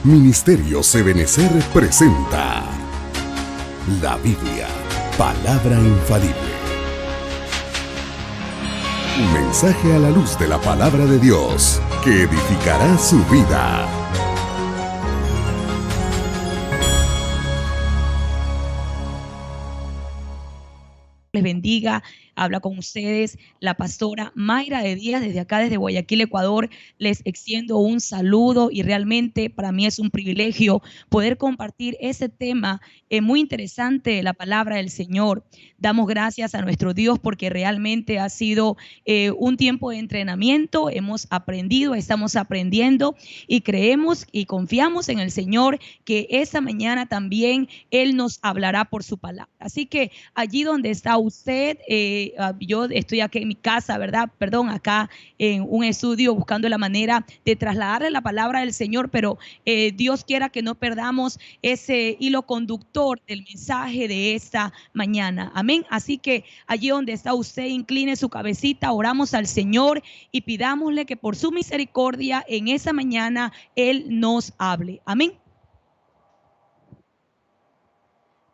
Ministerios Ebenecer presenta la Biblia, palabra infalible. Un mensaje a la luz de la palabra de Dios que edificará su vida. Les bendiga. Habla con ustedes la pastora Mayra de Díaz desde acá, desde Guayaquil, Ecuador. Les extiendo un saludo y realmente para mí es un privilegio poder compartir ese tema muy interesante, la palabra del Señor. Damos gracias a nuestro Dios porque realmente ha sido un tiempo de entrenamiento. Hemos aprendido, estamos aprendiendo y creemos y confiamos en el Señor que esta mañana también Él nos hablará por su palabra. Así que allí donde está usted, yo estoy aquí en mi casa, ¿verdad? Acá en un estudio buscando la manera de trasladarle la palabra del Señor, pero Dios quiera que no perdamos ese hilo conductor del mensaje de esta mañana. Amén. Así que allí donde está usted, incline su cabecita, oramos al Señor y pidámosle que por su misericordia en esa mañana Él nos hable. Amén.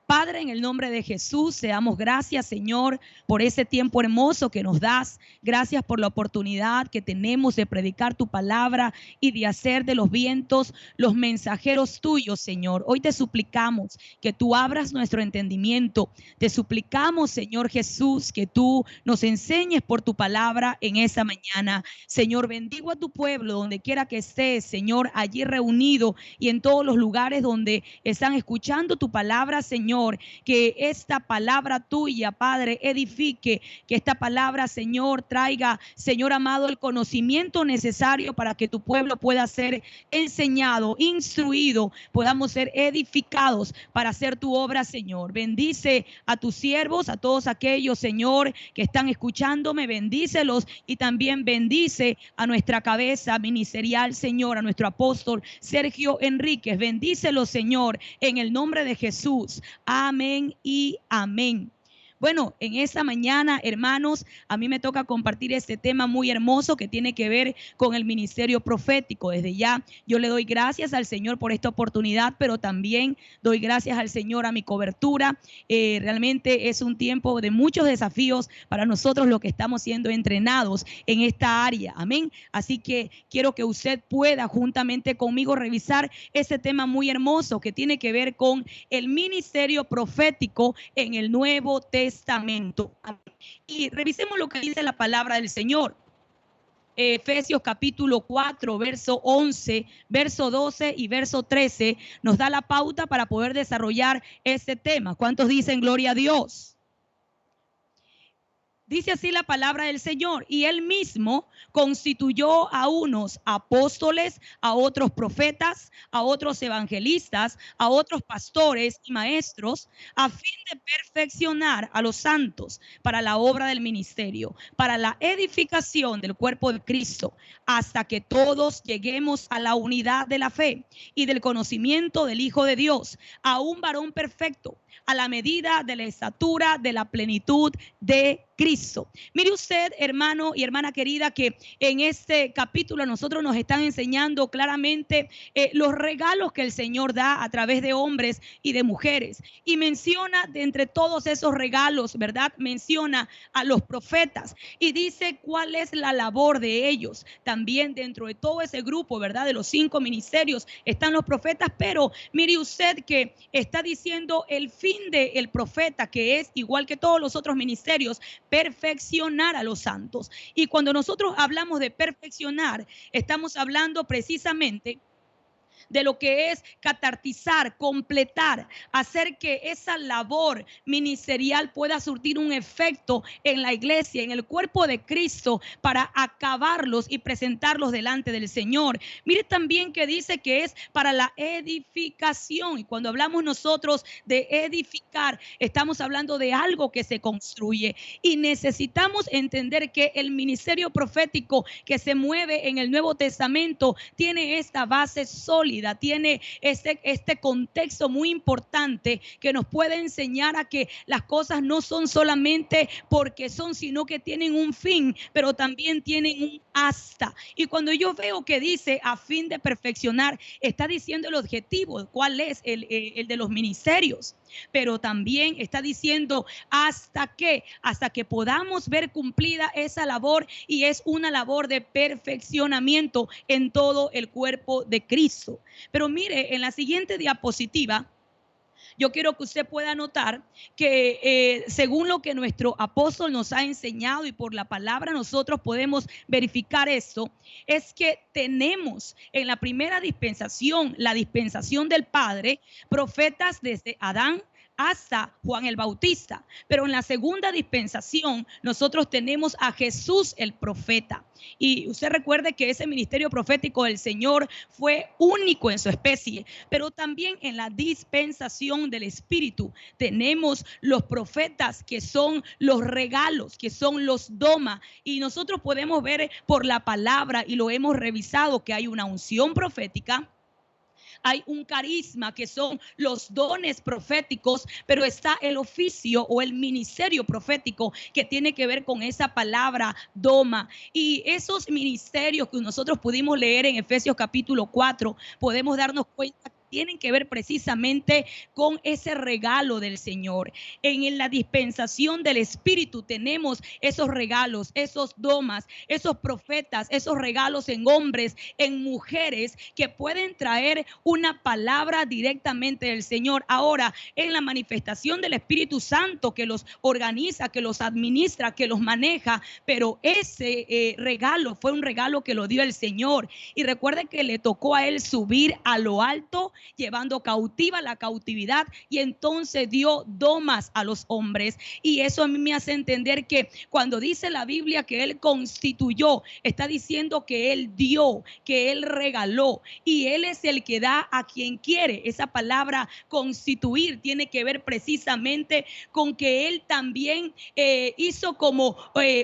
Padre, en el nombre de Jesús, te damos gracias, Señor, por ese tiempo hermoso que nos das. Gracias por la oportunidad que tenemos de predicar tu palabra y de hacer de los vientos los mensajeros tuyos, Señor. Hoy te suplicamos que tú abras nuestro entendimiento. Te suplicamos, Señor Jesús, que tú nos enseñes por tu palabra en esa mañana. Señor, bendigo a tu pueblo donde quiera que estés, Señor, allí reunido y en todos los lugares donde están escuchando tu palabra, Señor. Que esta palabra tuya, Padre, edifique, que esta palabra, Señor, traiga, Señor amado, el conocimiento necesario para que tu pueblo pueda ser enseñado, instruido, podamos ser edificados para hacer tu obra, Señor. Bendice a tus siervos, a todos aquellos, Señor, que están escuchándome, bendícelos y también bendice a nuestra cabeza ministerial, Señor, a nuestro apóstol Sergio Enríquez. Bendícelos, Señor, en el nombre de Jesús. Amén y amén. Bueno, en esta mañana, hermanos, a mí me toca compartir este tema muy hermoso que tiene que ver con el ministerio profético. Desde ya yo le doy gracias al Señor por esta oportunidad, pero también doy gracias al Señor a mi cobertura. Realmente es un tiempo de muchos desafíos para nosotros los que estamos siendo entrenados en esta área. Amén. Así que quiero que usted pueda juntamente conmigo revisar ese tema muy hermoso que tiene que ver con el ministerio profético en el Nuevo Testamento. Y revisemos lo que dice la palabra del Señor. Efesios capítulo 4, verso 11, verso 12 y verso 13 nos da la pauta para poder desarrollar este tema. ¿Cuántos dicen gloria a Dios? Dice así la palabra del Señor: y él mismo constituyó a unos apóstoles, a otros profetas, a otros evangelistas, a otros pastores y maestros, a fin de perfeccionar a los santos para la obra del ministerio, para la edificación del cuerpo de Cristo, hasta que todos lleguemos a la unidad de la fe y del conocimiento del Hijo de Dios, a un varón perfecto, a la medida de la estatura de la plenitud de Cristo. Mire usted, hermano y hermana querida, que en este capítulo a nosotros nos están enseñando claramente los regalos que el Señor da a través de hombres y de mujeres. Y menciona de entre todos esos regalos, ¿verdad? Menciona a los profetas y dice cuál es la labor de ellos. También dentro de todo ese grupo, ¿verdad? De los 5 ministerios están los profetas, pero mire usted que está diciendo el fin del profeta, que es igual que todos los otros ministerios, perfeccionar a los santos. Y cuando nosotros hablamos de perfeccionar, estamos hablando precisamente de lo que es catartizar, completar, hacer que esa labor ministerial pueda surtir un efecto en la iglesia, en el cuerpo de Cristo, para acabarlos y presentarlos delante del Señor. Mire también que dice que es para la edificación, y cuando hablamos nosotros de edificar, estamos hablando de algo que se construye, y necesitamos entender que el ministerio profético que se mueve en el Nuevo Testamento tiene esta base sólida sólida, tiene este contexto muy importante que nos puede enseñar a que las cosas no son solamente porque son, sino que tienen un fin, pero también tienen un hasta. Y cuando yo veo que dice a fin de perfeccionar, está diciendo el objetivo, cuál es el de los ministerios, pero también está diciendo hasta que podamos ver cumplida esa labor, y es una labor de perfeccionamiento en todo el cuerpo de Cristo. Pero mire, en la siguiente diapositiva, yo quiero que usted pueda notar que según lo que nuestro apóstol nos ha enseñado y por la palabra nosotros podemos verificar esto, es que tenemos en la primera dispensación, la dispensación del Padre, profetas desde Adán hasta Juan el Bautista. Pero en la segunda dispensación nosotros tenemos a Jesús el profeta. Y usted recuerde que ese ministerio profético del Señor fue único en su especie. Pero también en la dispensación del Espíritu tenemos los profetas, que son los regalos, que son los doma. Y nosotros podemos ver por la palabra, y lo hemos revisado, que hay una unción profética, hay un carisma, que son los dones proféticos, pero está el oficio o el ministerio profético, que tiene que ver con esa palabra doma. Y esos ministerios que nosotros pudimos leer en Efesios capítulo 4, podemos darnos cuenta que tienen que ver precisamente con ese regalo del Señor. En la dispensación del Espíritu tenemos esos regalos, esos domas, esos profetas, esos regalos en hombres, en mujeres, que pueden traer una palabra directamente del Señor. Ahora, en la manifestación del Espíritu Santo, que los organiza, que los administra, que los maneja, pero ese regalo fue un regalo que lo dio el Señor. Y recuerde que le tocó a él subir a lo alto, llevando cautiva la cautividad, y entonces dio domas a los hombres. Y eso a mí me hace entender que cuando dice la Biblia que él constituyó, está diciendo que él dio, que él regaló, y él es el que da a quien quiere. Esa palabra constituir tiene que ver precisamente con que él también hizo como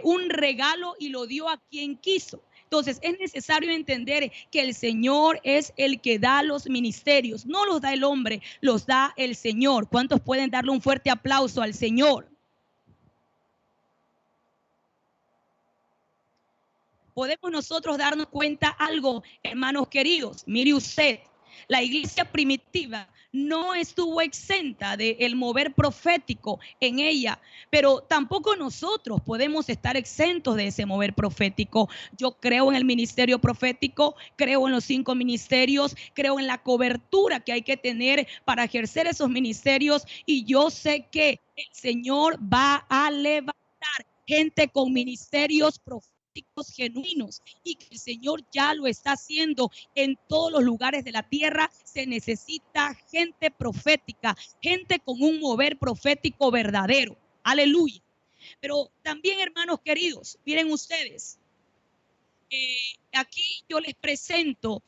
un regalo y lo dio a quien quiso. Entonces es necesario entender que el Señor es el que da los ministerios. No los da el hombre, los da el Señor. ¿Cuántos pueden darle un fuerte aplauso al Señor? Podemos nosotros darnos cuenta algo, hermanos queridos. Mire usted, la iglesia primitiva no estuvo exenta del mover profético en ella, pero tampoco nosotros podemos estar exentos de ese mover profético. Yo creo en el ministerio profético, creo en los 5 ministerios, creo en la cobertura que hay que tener para ejercer esos ministerios, y yo sé que el Señor va a levantar gente con ministerios proféticos genuinos, y que el Señor ya lo está haciendo en todos los lugares de la tierra. Se necesita gente profética, gente con un mover profético verdadero. Aleluya. Pero también, hermanos queridos, miren ustedes, aquí yo les presento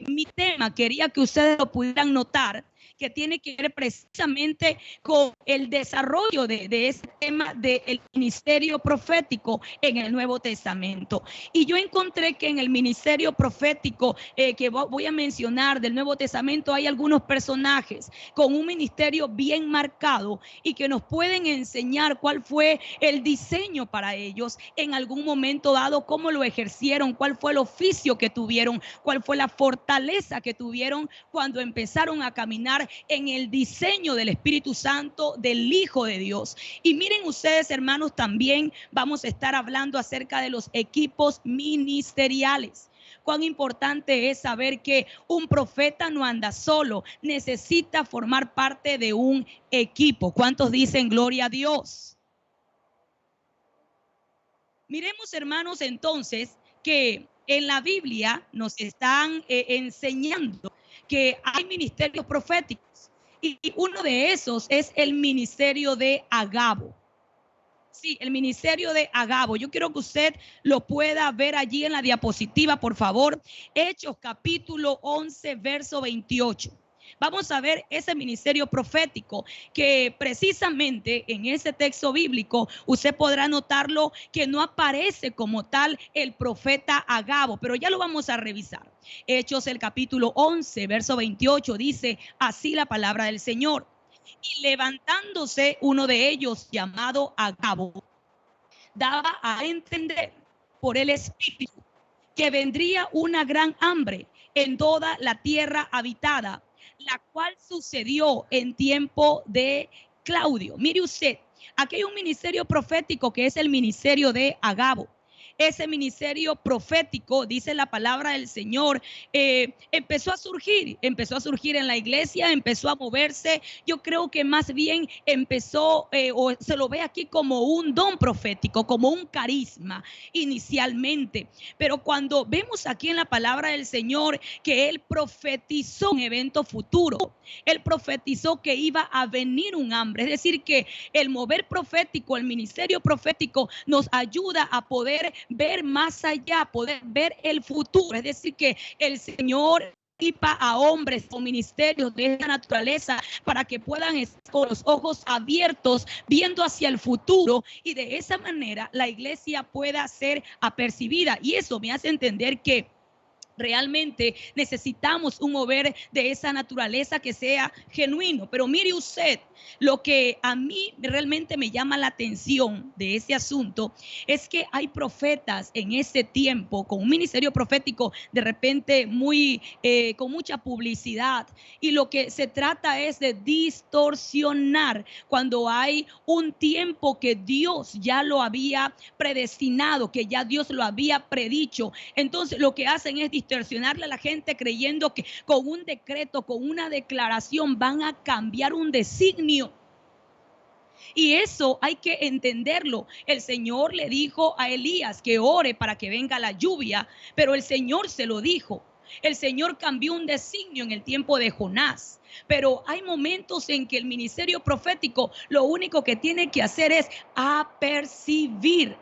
mi tema. Quería que ustedes lo pudieran notar, que tiene que ver precisamente con el desarrollo de ese tema del ministerio profético en el Nuevo Testamento. Y yo encontré que en el ministerio profético que voy a mencionar del Nuevo Testamento, hay algunos personajes con un ministerio bien marcado y que nos pueden enseñar cuál fue el diseño para ellos en algún momento dado, cómo lo ejercieron, cuál fue el oficio que tuvieron, cuál fue la fortaleza que tuvieron cuando empezaron a caminar en el diseño del Espíritu Santo, del Hijo de Dios. Y miren ustedes, hermanos, también vamos a estar hablando acerca de los equipos ministeriales. Cuán importante es saber que un profeta no anda solo, necesita formar parte de un equipo. ¿Cuántos dicen gloria a Dios? Miremos, hermanos, entonces que en la Biblia nos están enseñando que hay ministerios proféticos, y uno de esos es el ministerio de Agabo. Sí, el ministerio de Agabo. Yo quiero que usted lo pueda ver allí en la diapositiva, por favor. Hechos capítulo 11, verso 28. Vamos a ver ese ministerio profético que precisamente en ese texto bíblico usted podrá notarlo que no aparece como tal el profeta Agabo, pero ya lo vamos a revisar. Hechos el capítulo 11, verso 28 dice así la palabra del Señor. Y levantándose uno de ellos llamado Agabo, daba a entender por el Espíritu que vendría una gran hambre en toda la tierra habitada, la cual sucedió en tiempo de Claudio. Mire usted, aquí hay un ministerio profético que es el ministerio de Agabo. Ese ministerio profético, dice la palabra del Señor, empezó a surgir en la iglesia, empezó a moverse. Yo creo que más bien empezó, o se lo ve aquí como un don profético, como un carisma inicialmente. Pero cuando vemos aquí en la palabra del Señor que Él profetizó un evento futuro, Él profetizó que iba a venir un hambre. Es decir, que el mover profético, el ministerio profético nos ayuda a poder ver más allá, poder ver el futuro. Es decir, que el Señor equipa a hombres con ministerios de esta naturaleza para que puedan estar con los ojos abiertos, viendo hacia el futuro, y de esa manera la iglesia pueda ser apercibida. Y eso me hace entender que realmente necesitamos un mover de esa naturaleza que sea genuino. Pero mire usted, lo que a mí realmente me llama la atención de ese asunto es que hay profetas en ese tiempo con un ministerio profético de repente con mucha publicidad, y lo que se trata es de distorsionar cuando hay un tiempo que Dios ya lo había predestinado, que ya Dios lo había predicho. Entonces lo que hacen es distorsionarle a la gente creyendo que con un decreto, con una declaración van a cambiar un designio. Y eso hay que entenderlo. El Señor le dijo a Elías que ore para que venga la lluvia, pero el Señor se lo dijo. El Señor cambió un designio en el tiempo de Jonás. Pero hay momentos en que el ministerio profético lo único que tiene que hacer es apercibir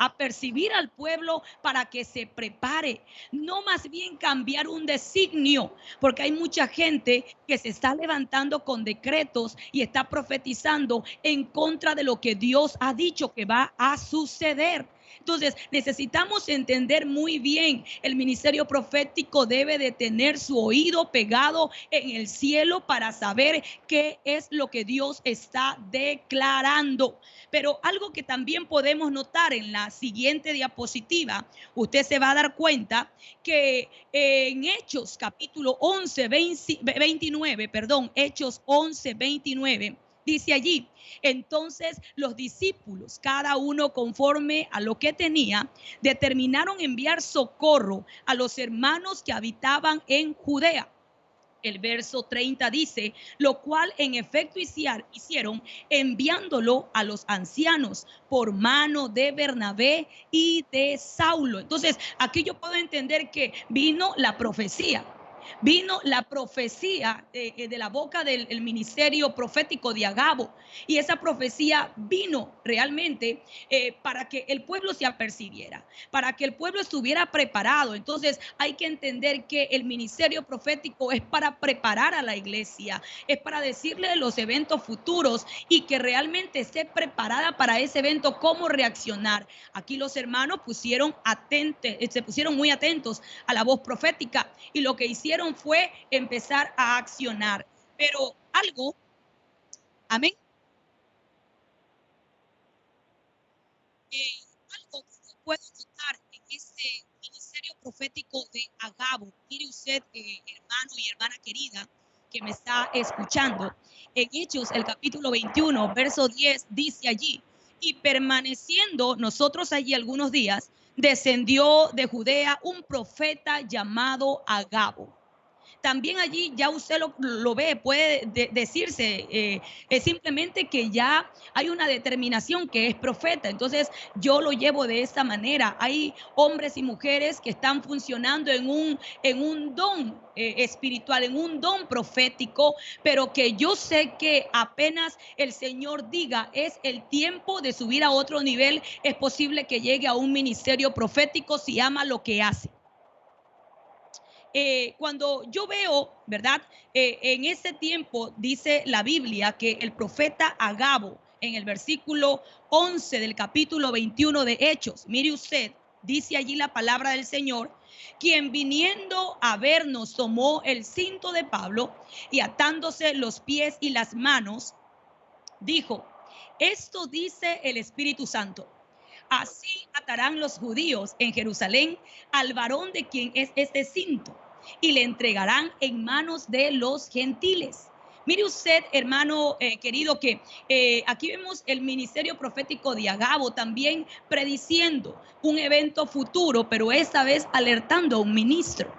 al pueblo para que se prepare, no más bien cambiar un designio, porque hay mucha gente que se está levantando con decretos y está profetizando en contra de lo que Dios ha dicho que va a suceder. Entonces necesitamos entender muy bien, el ministerio profético debe de tener su oído pegado en el cielo para saber qué es lo que Dios está declarando. Pero algo que también podemos notar en la siguiente diapositiva, usted se va a dar cuenta que en Hechos capítulo 29, Hechos 11:29, dice allí: entonces los discípulos, cada uno conforme a lo que tenía, determinaron enviar socorro a los hermanos que habitaban en Judea. El verso 30 dice: lo cual en efecto hicieron, enviándolo a los ancianos por mano de Bernabé y de Saulo. Entonces aquí yo puedo entender que vino la profecía. Vino la profecía de la boca del ministerio profético de Agabo, y esa profecía vino realmente para que el pueblo se apercibiera, para que el pueblo estuviera preparado. Entonces hay que entender que el ministerio profético es para preparar a la iglesia, es para decirle de los eventos futuros y que realmente esté preparada para ese evento, cómo reaccionar. Aquí los hermanos se pusieron muy atentos a la voz profética, y lo que hicieron fue empezar a accionar. Pero algo, amén, algo que se puede notar en este ministerio profético de Agabo. Mire usted, hermano y hermana querida que me está escuchando, en Hechos el capítulo 21, verso 10, dice allí: y permaneciendo nosotros allí algunos días, descendió de Judea un profeta llamado Agabo. También allí ya usted lo ve, puede decirse simplemente que ya hay una determinación que es profeta. Entonces yo lo llevo de esta manera. Hay hombres y mujeres que están funcionando en un don espiritual, en un don profético, pero que yo sé que apenas el Señor diga es el tiempo de subir a otro nivel, es posible que llegue a un ministerio profético si ama lo que hace. Cuando yo veo, ¿verdad? En ese tiempo dice la Biblia que el profeta Agabo, en el versículo 11 del capítulo 21 de Hechos, mire usted, dice allí la palabra del Señor, quien viniendo a vernos tomó el cinto de Pablo y atándose los pies y las manos, dijo, esto dice el Espíritu Santo. Así atarán los judíos en Jerusalén al varón de quien es este cinto y le entregarán en manos de los gentiles. Mire usted, hermano querido, que aquí vemos el ministerio profético de Agabo también prediciendo un evento futuro, pero esta vez alertando a un ministro.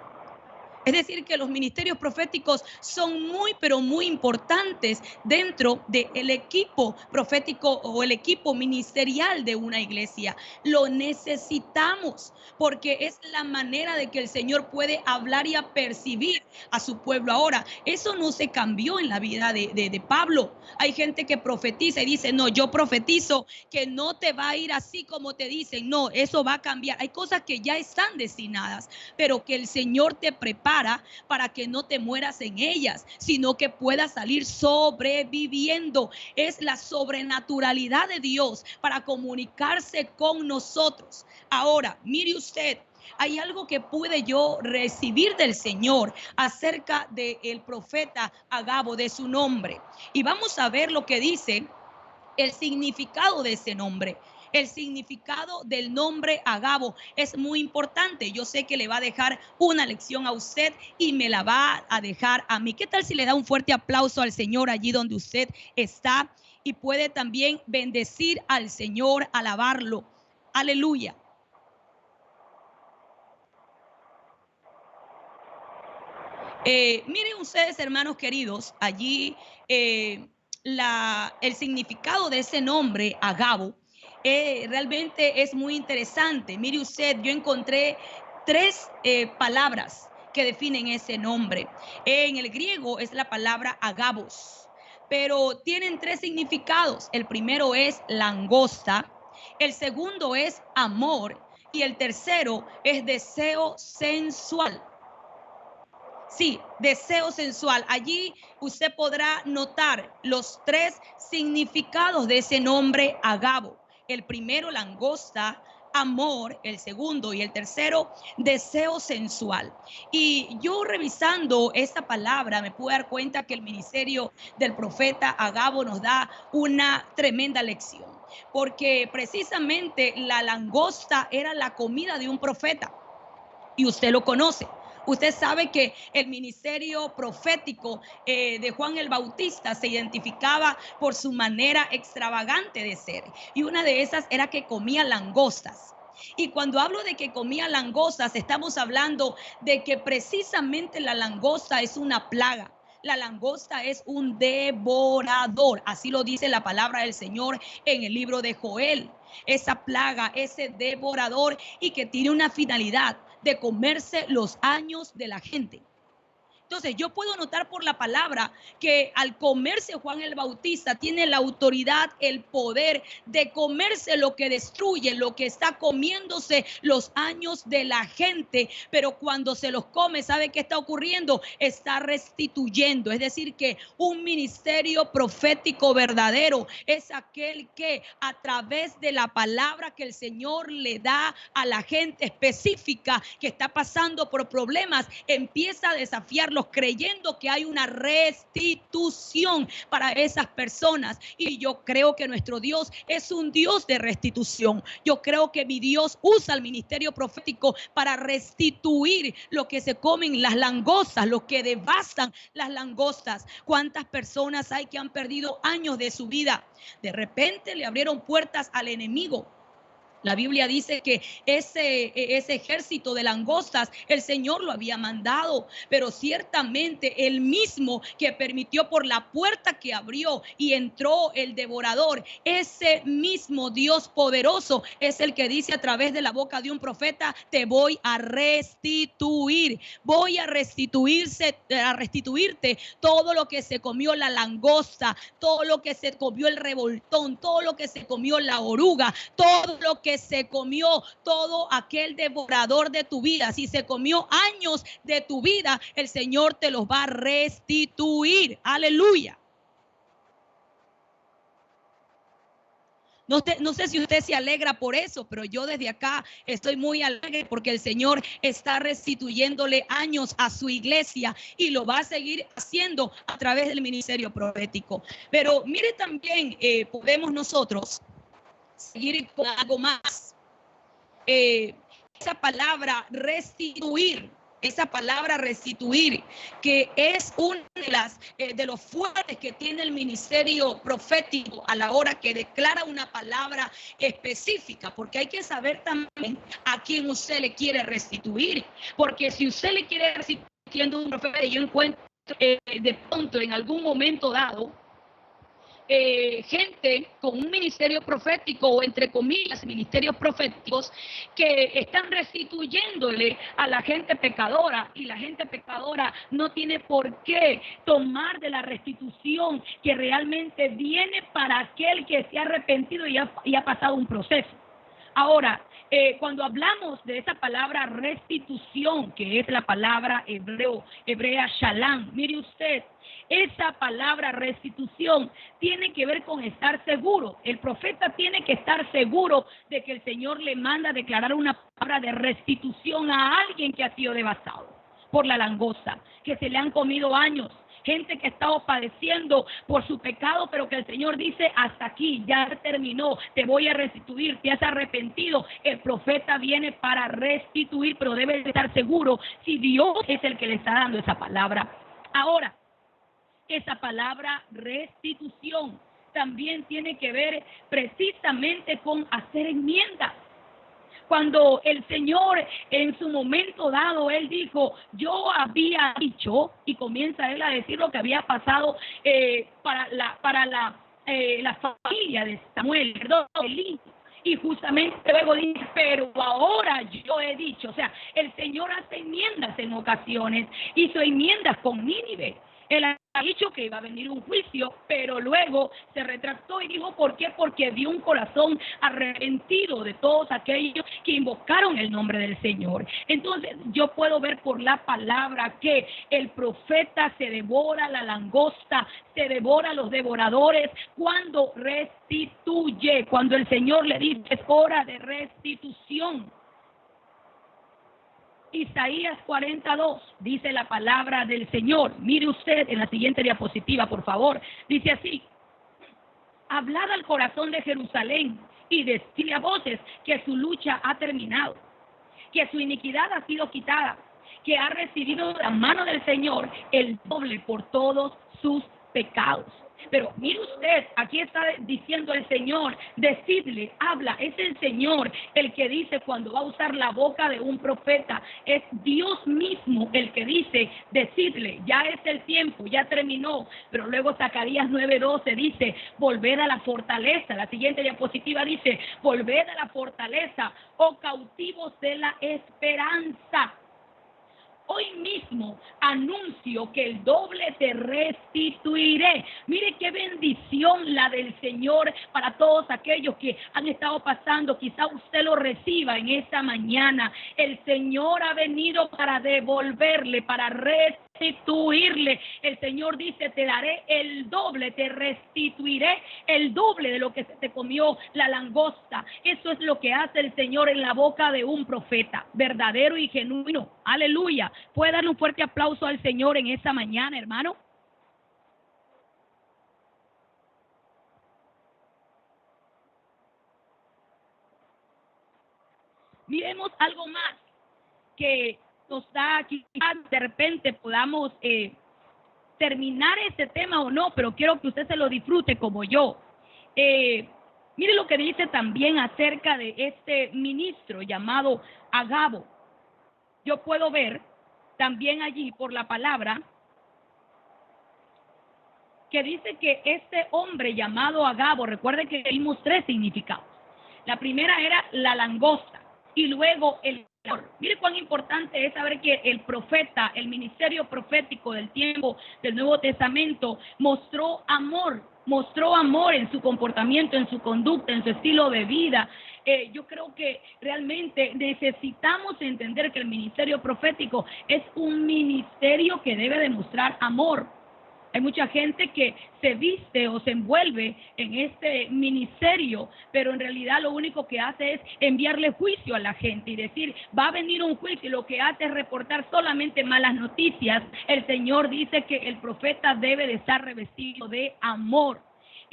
Es decir, que los ministerios proféticos son muy, pero muy importantes dentro del equipo profético o el equipo ministerial de una iglesia. Lo necesitamos porque es la manera de que el Señor puede hablar y apercibir a su pueblo. Ahora, eso no se cambió en la vida de Pablo. Hay gente que profetiza y dice, no, yo profetizo que no te va a ir así como te dicen. No, eso va a cambiar. Hay cosas que ya están destinadas, pero que el Señor te prepara para que no te mueras en ellas, sino que puedas salir sobreviviendo. Es la sobrenaturalidad de Dios para comunicarse con nosotros. Ahora, mire usted, hay algo que pude yo recibir del Señor acerca del profeta Agabo, de su nombre. Y vamos a ver lo que dice el significado de ese nombre. El significado del nombre Agabo es muy importante. Yo sé que le va a dejar una lección a usted y me la va a dejar a mí. ¿Qué tal si le da un fuerte aplauso al Señor allí donde usted está? Y puede también bendecir al Señor, alabarlo. Aleluya. Miren ustedes, hermanos queridos, allí el significado de ese nombre, Agabo, realmente es muy interesante. Mire usted, yo encontré tres palabras que definen ese nombre. En el griego es la palabra agabos, pero tienen tres significados. El primero es langosta, el segundo es amor y el tercero es deseo sensual. Sí, deseo sensual. Allí usted podrá notar los tres significados de ese nombre Agabo. El primero, langosta, amor, el segundo y el tercero, deseo sensual. Y yo revisando esta palabra me pude dar cuenta que el ministerio del profeta Agabo nos da una tremenda lección, porque precisamente la langosta era la comida de un profeta y usted lo conoce. Usted sabe que el ministerio profético de Juan el Bautista se identificaba por su manera extravagante de ser. Y una de esas era que comía langostas. Y cuando hablo de que comía langostas, estamos hablando de que precisamente la langosta es una plaga. La langosta es un devorador. Así lo dice la palabra del Señor en el libro de Joel. Esa plaga, ese devorador, y que tiene una finalidad de comerse los años de la gente. Entonces yo puedo notar por la palabra que al comerse Juan el Bautista tiene la autoridad, el poder de comerse lo que destruye, lo que está comiéndose los años de la gente. Pero cuando se los come, ¿sabe qué está ocurriendo? Está restituyendo. Es decir, que un ministerio profético verdadero es aquel que a través de la palabra que el Señor le da a la gente específica que está pasando por problemas, empieza a desafiarlos, creyendo que hay una restitución para esas personas. Y yo creo que nuestro Dios es un Dios de restitución. Yo creo que mi Dios usa el ministerio profético para restituir lo que se comen las langostas, lo que devastan las langostas. ¿Cuántas personas hay que han perdido años de su vida? De repente le abrieron puertas al enemigo. La Biblia dice que ese ejército de langostas el Señor lo había mandado, pero ciertamente el mismo que permitió por la puerta que abrió y entró el devorador, ese mismo Dios poderoso es el que dice a través de la boca de un profeta: te voy a restituir, voy a restituirte todo lo que se comió la langosta, todo lo que se comió el revoltón, todo lo que se comió la oruga, todo lo que que se comió todo aquel devorador de tu vida. Si se comió años de tu vida, el Señor te los va a restituir. Aleluya. No sé si usted se alegra por eso, pero yo desde acá estoy muy alegre porque el Señor está restituyéndole años a su iglesia y lo va a seguir haciendo a través del ministerio profético. Pero mire también, podemos nosotros seguir con algo más. Esa palabra restituir. Esa palabra restituir, que es una de los fuertes que tiene el ministerio profético a la hora que declara una palabra específica, porque hay que saber también a quién usted le quiere restituir, porque si usted le quiere restituir siendo un profeta, yo encuentro de pronto en algún momento dado gente con un ministerio profético o entre comillas ministerios proféticos que están restituyéndole a la gente pecadora, y la gente pecadora no tiene por qué tomar de la restitución que realmente viene para aquel que se ha arrepentido y ha pasado un proceso. Ahora, cuando hablamos de esa palabra restitución, que es la palabra hebrea shalom, mire usted, esa palabra restitución tiene que ver con estar seguro. El profeta tiene que estar seguro de que el Señor le manda a declarar una palabra de restitución a alguien que ha sido devastado por la langosta, que se le han comido años. Gente que ha estado padeciendo por su pecado, pero que el Señor dice, hasta aquí, ya terminó, te voy a restituir, te has arrepentido. El profeta viene para restituir, pero debe estar seguro si Dios es el que le está dando esa palabra. Ahora, esa palabra restitución también tiene que ver precisamente con hacer enmiendas. Cuando el Señor en su momento dado, Él dijo, yo había dicho, y comienza Él a decir lo que había pasado para la familia de Samuel, perdón, Elí. Y justamente luego dice, pero ahora yo he dicho, o sea, el Señor hace enmiendas en ocasiones, hizo enmiendas con Nínive. Él ha dicho que iba a venir un juicio, pero luego se retractó y dijo, ¿por qué? Porque dio un corazón arrepentido de todos aquellos que invocaron el nombre del Señor. Entonces, yo puedo ver por la palabra que el profeta se devora la langosta, se devora los devoradores cuando restituye, cuando el Señor le dice, es hora de restitución. Isaías 42, dice la palabra del Señor. Mire usted en la siguiente diapositiva, por favor. Dice así, hablad al corazón de Jerusalén y decirle a voces que su lucha ha terminado, que su iniquidad ha sido quitada, que ha recibido de la mano del Señor el doble por todos sus pecados. Pero mire usted, aquí está diciendo el Señor, decidle, habla, es el Señor el que dice cuando va a usar la boca de un profeta, es Dios mismo el que dice, decidle, ya es el tiempo, ya terminó. Pero luego Zacarías 9:12 dice, volved a la fortaleza. La siguiente diapositiva dice, volved a la fortaleza, oh cautivos de la esperanza. Hoy mismo anuncio que el doble te restituiré. Mire qué bendición la del Señor para todos aquellos que han estado pasando. Quizá usted lo reciba en esta mañana. El Señor ha venido para devolverle, para restituirle. El Señor dice, te daré el doble, te restituiré el doble de lo que se te comió la langosta. Eso es lo que hace el Señor en la boca de un profeta, verdadero y genuino. Aleluya. ¿Puede darle un fuerte aplauso al Señor en esta mañana, hermano? Miremos algo más que nos da aquí, de repente podamos terminar este tema o no, pero quiero que usted se lo disfrute como yo. Mire lo que dice también acerca de este ministro llamado Agabo. Yo puedo ver también allí por la palabra que dice que este hombre llamado Agabo, recuerden que vimos tres significados. La primera era la langosta y luego el amor. Mire cuán importante es saber que el profeta, el ministerio profético del tiempo del Nuevo Testamento mostró amor mostró amor en su comportamiento, en su conducta, en su estilo de vida. Yo creo que realmente necesitamos entender que el ministerio profético es un ministerio que debe demostrar amor. Hay mucha gente que se viste o se envuelve en este ministerio, pero en realidad lo único que hace es enviarle juicio a la gente y decir, va a venir un juicio, y lo que hace es reportar solamente malas noticias. El Señor dice que el profeta debe de estar revestido de amor.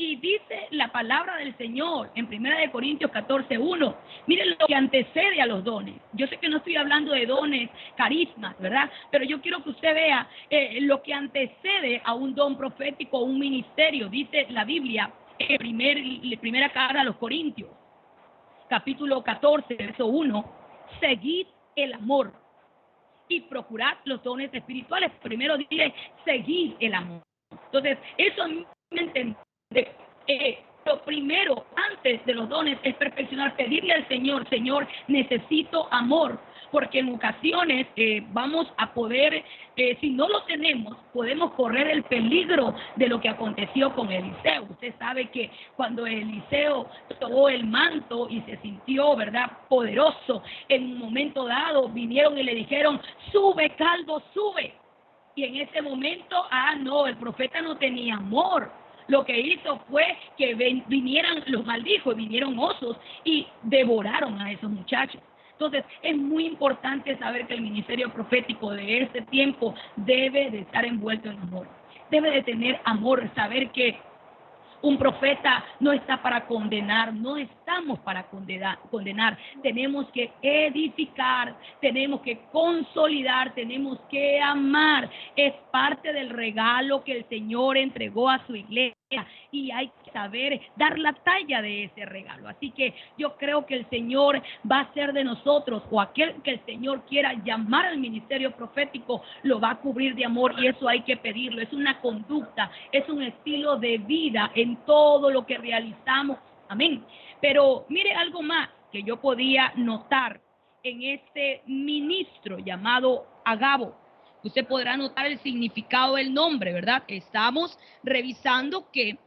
Y dice la palabra del Señor en 1 Corintios 14:1. Miren lo que antecede a los dones. Yo sé que no estoy hablando de dones, carismas, ¿verdad? Pero yo quiero que usted vea lo que antecede a un don profético, un ministerio. Dice la Biblia en primera carta a los Corintios, capítulo 14, verso 1. Seguid el amor y procurad los dones espirituales. Primero dice, seguid el amor. Entonces, eso a mí me entiende. Lo primero antes de los dones es perfeccionar, pedirle al Señor, Señor, necesito amor, porque en ocasiones vamos a poder, si no lo tenemos, podemos correr el peligro de lo que aconteció con Eliseo. Usted sabe que cuando Eliseo tomó el manto y se sintió, ¿verdad?, poderoso, en un momento dado vinieron y le dijeron, sube, caldo, sube. Y en ese momento, no, el profeta no tenía amor. Lo que hizo fue que vinieran, los maldijo, y vinieron osos y devoraron a esos muchachos. Entonces, es muy importante saber que el ministerio profético de este tiempo debe de estar envuelto en amor. Debe de tener amor, saber que un profeta no está para condenar, no estamos para condenar. Tenemos que edificar, tenemos que consolidar, tenemos que amar. Es parte del regalo que el Señor entregó a su iglesia y hay que saber dar la talla de ese regalo. Así que yo creo que el Señor va a hacer de nosotros, o aquel que el Señor quiera llamar al ministerio profético, lo va a cubrir de amor, y eso hay que pedirlo. Es una conducta, es un estilo de vida en todo lo que realizamos. Amén. Pero mire algo más que yo podía notar en este ministro llamado Agabo. Usted podrá notar el significado del nombre, ¿verdad? Estamos revisando que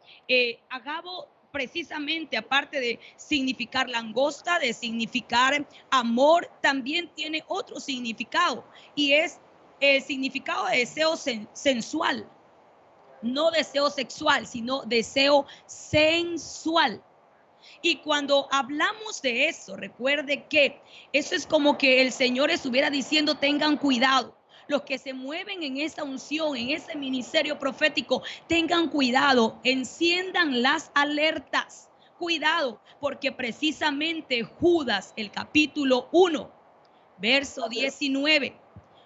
Agabo, precisamente, aparte de significar langosta, de significar amor, también tiene otro significado, y es el significado de deseo sensual. No deseo sexual, sino deseo sensual. Y cuando hablamos de eso, recuerde que eso es como que el Señor estuviera diciendo, tengan cuidado. Los que se mueven en esa unción, en ese ministerio profético, tengan cuidado, enciendan las alertas. Cuidado, porque precisamente Judas, el capítulo 1, verso 19.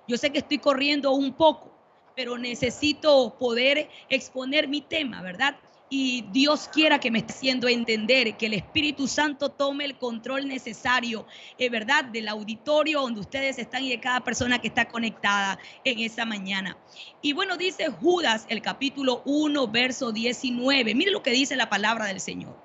Yo sé que estoy corriendo un poco, pero necesito poder exponer mi tema, ¿verdad? Y Dios quiera que me esté haciendo entender, que el Espíritu Santo tome el control necesario, ¿verdad?, del auditorio donde ustedes están y de cada persona que está conectada en esa mañana. Y bueno, dice Judas, el capítulo 1, verso 19. Mire lo que dice la palabra del Señor.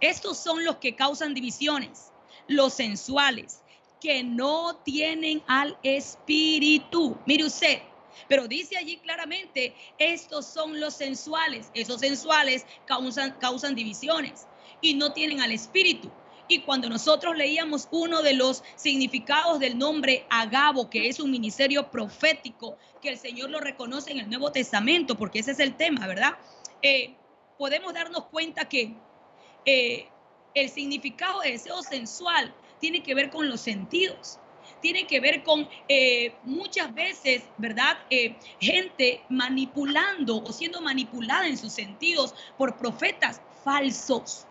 Estos son los que causan divisiones, los sensuales, que no tienen al Espíritu. Mire usted. Pero dice allí claramente, estos son los sensuales. Esos sensuales causan divisiones y no tienen al Espíritu. Y cuando nosotros leíamos uno de los significados del nombre Agabo, que es un ministerio profético, que el Señor lo reconoce en el Nuevo Testamento, porque ese es el tema, ¿verdad? Podemos darnos cuenta que el significado de deseo sensual tiene que ver con los sentidos. Tiene que ver con muchas veces, ¿verdad?, gente manipulando o siendo manipulada en sus sentidos por profetas falsos.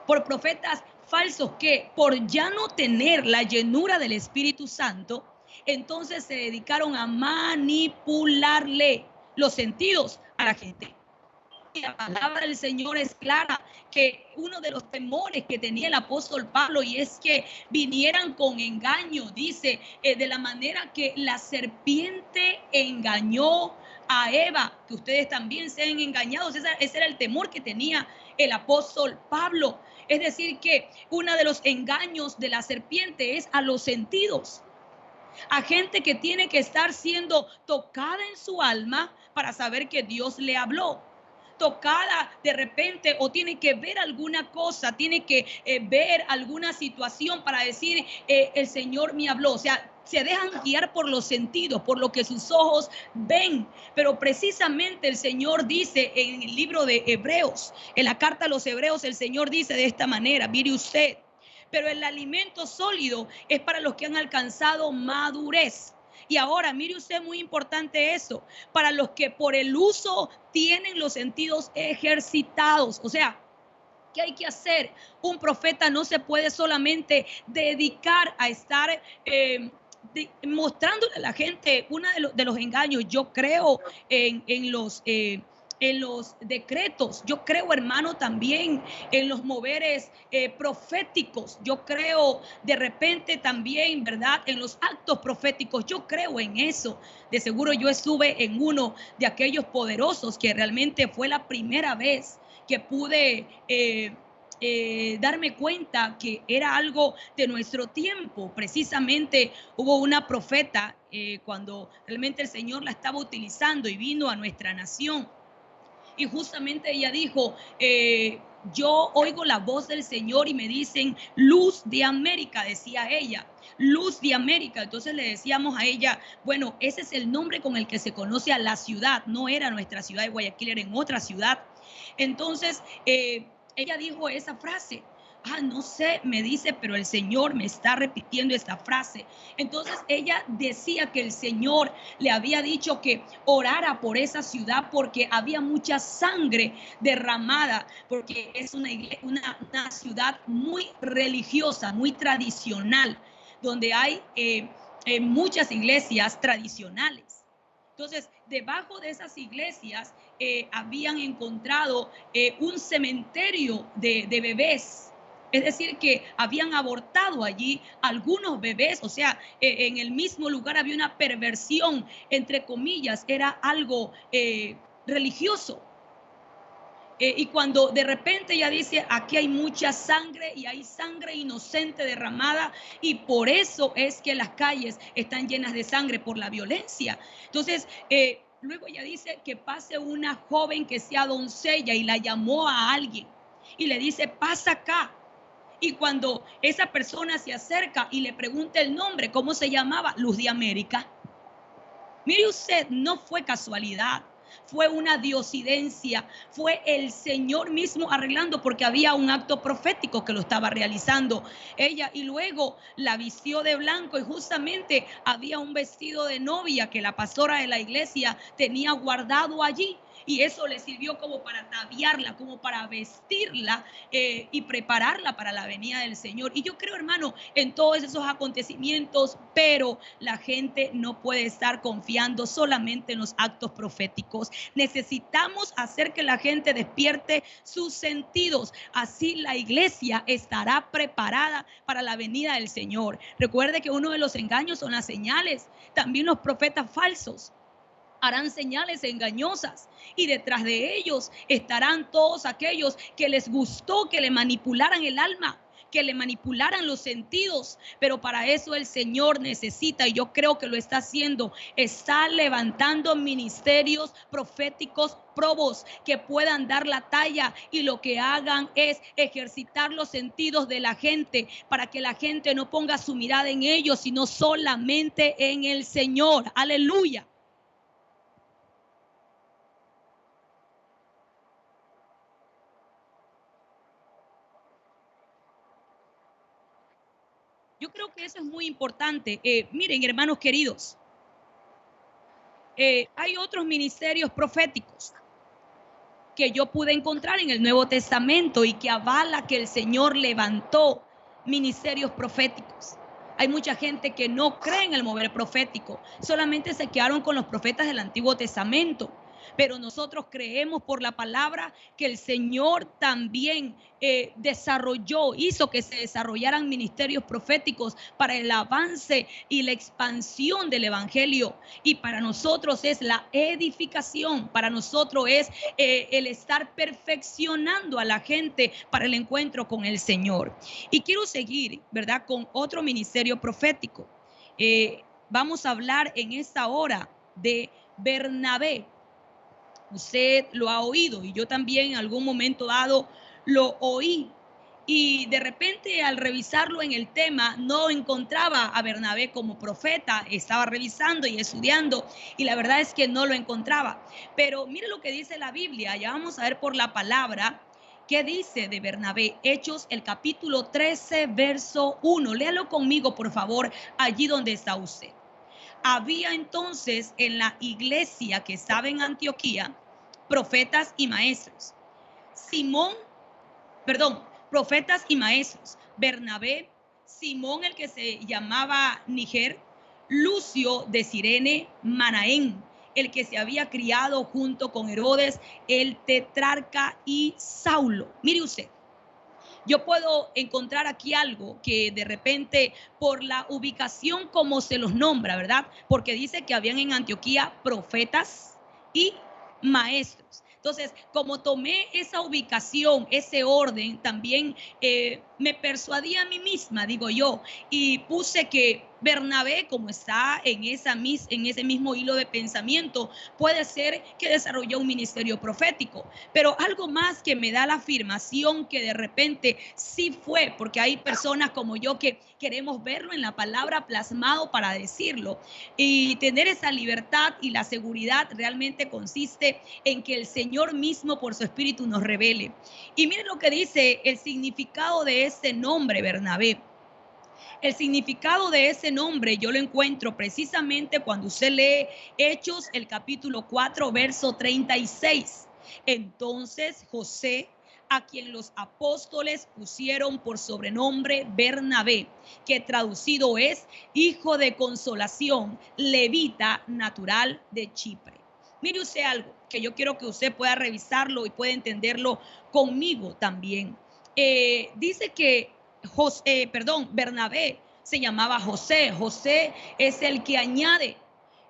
Por profetas falsos que, por ya no tener la llenura del Espíritu Santo, entonces se dedicaron a manipularle los sentidos a la gente. La palabra del Señor es clara, que uno de los temores que tenía el apóstol Pablo, y es que vinieran con engaño, dice, de la manera que la serpiente engañó a Eva, que ustedes también sean engañados. Ese era el temor que tenía el apóstol Pablo. Es decir, que uno de los engaños de la serpiente es a los sentidos, a gente que tiene que estar siendo tocada en su alma para saber que Dios le habló. tocada de repente o tiene que ver alguna cosa, tiene que ver alguna situación para decir, el Señor me habló. O sea, se dejan guiar por los sentidos, por lo que sus ojos ven. Pero precisamente el Señor dice en el libro de Hebreos, en la carta a los Hebreos, el Señor dice de esta manera, mire usted, pero el alimento sólido es para los que han alcanzado madurez. Y ahora, mire usted, muy importante eso, para los que por el uso tienen los sentidos ejercitados. O sea, ¿qué hay que hacer? Un profeta no se puede solamente dedicar a estar mostrándole a la gente uno de los engaños. Yo creo en los decretos. Yo creo, hermano, también en los moveres proféticos. Yo creo de repente también, ¿verdad?, en los actos proféticos. Yo creo en eso. De seguro yo estuve en uno de aquellos poderosos que realmente fue la primera vez que pude darme cuenta que era algo de nuestro tiempo. Precisamente hubo una profeta cuando realmente el Señor la estaba utilizando y vino a nuestra nación. Y justamente ella dijo, yo oigo la voz del Señor y me dicen luz de América, decía ella, luz de América. Entonces le decíamos a ella, bueno, ese es el nombre con el que se conoce a la ciudad, no era nuestra ciudad de Guayaquil, era en otra ciudad. Entonces ella dijo esa frase. No sé, me dice, pero el Señor me está repitiendo esta frase. Entonces ella decía que el Señor le había dicho que orara por esa ciudad porque había mucha sangre derramada, porque es una ciudad muy religiosa, muy tradicional, donde hay muchas iglesias tradicionales. Entonces, debajo de esas iglesias habían encontrado un cementerio de bebés. Es decir, que habían abortado allí algunos bebés. O sea, en el mismo lugar había una perversión, entre comillas, era algo religioso. Y cuando de repente ella dice, aquí hay mucha sangre y hay sangre inocente derramada, y por eso es que las calles están llenas de sangre, por la violencia. Entonces, luego ella dice que pase una joven que sea doncella y la llamó a alguien y le dice, pasa acá. Y cuando esa persona se acerca y le pregunta el nombre, ¿cómo se llamaba? Luz de América. Mire usted, no fue casualidad, fue una diosidencia, fue el Señor mismo arreglando, porque había un acto profético que lo estaba realizando ella. Y luego la vistió de blanco y justamente había un vestido de novia que la pastora de la iglesia tenía guardado allí. Y eso le sirvió como para ataviarla, como para vestirla y prepararla para la venida del Señor. Y yo creo, hermano, en todos esos acontecimientos, pero la gente no puede estar confiando solamente en los actos proféticos. Necesitamos hacer que la gente despierte sus sentidos. Así la iglesia estará preparada para la venida del Señor. Recuerde que uno de los engaños son las señales. También los profetas falsos harán señales engañosas y detrás de ellos estarán todos aquellos que les gustó que le manipularan el alma, que le manipularan los sentidos. Pero para eso el Señor necesita, y yo creo que lo está haciendo, está levantando ministerios proféticos probos que puedan dar la talla, y lo que hagan es ejercitar los sentidos de la gente para que la gente no ponga su mirada en ellos, sino solamente en el Señor. Aleluya. Yo creo que eso es muy importante. Miren, hermanos queridos, hay otros ministerios proféticos que yo pude encontrar en el Nuevo Testamento y que avala que el Señor levantó ministerios proféticos. Hay mucha gente que no cree en el mover profético, solamente se quedaron con los profetas del Antiguo Testamento. Pero nosotros creemos por la palabra que el Señor también hizo que se desarrollaran ministerios proféticos para el avance y la expansión del evangelio. Y para nosotros es la edificación, para nosotros es el estar perfeccionando a la gente para el encuentro con el Señor. Y quiero seguir, ¿verdad?, con otro ministerio profético. Vamos a hablar en esta hora de Bernabé. Usted lo ha oído y yo también en algún momento dado lo oí. Y de repente al revisarlo en el tema no encontraba a Bernabé como profeta. Estaba revisando y estudiando y la verdad es que no lo encontraba. Pero mire lo que dice la Biblia. Ya vamos a ver por la palabra qué dice de Bernabé. Hechos el capítulo 13 verso 1. Léalo conmigo por favor allí donde está usted. Había entonces en la iglesia que estaba en Antioquía profetas y maestros. Profetas y maestros. Bernabé, Simón el que se llamaba Níger, Lucio de Cirene, Manaén, el que se había criado junto con Herodes, el tetrarca, y Saulo. Mire usted, yo puedo encontrar aquí algo que de repente por la ubicación como se los nombra, ¿verdad? Porque dice que habían en Antioquía profetas y maestros. Entonces, como tomé esa ubicación, ese orden, también me persuadí a mí misma, digo yo, y puse que Bernabé, como está en ese mismo hilo de pensamiento, puede ser que desarrolló un ministerio profético. Pero algo más que me da la afirmación que de repente sí fue, porque hay personas como yo que queremos verlo en la palabra plasmado para decirlo. Y tener esa libertad y la seguridad realmente consiste en que el Señor mismo por su Espíritu nos revele. Y miren lo que dice el significado de este nombre, Bernabé. El significado de ese nombre yo lo encuentro precisamente cuando usted lee Hechos, el capítulo 4, verso 36. Entonces José, a quien los apóstoles pusieron por sobrenombre Bernabé, que traducido es hijo de consolación, levita, natural de Chipre. Mire usted algo que yo quiero que usted pueda revisarlo y pueda entenderlo conmigo también. Dice que Bernabé se llamaba José. José es el que añade.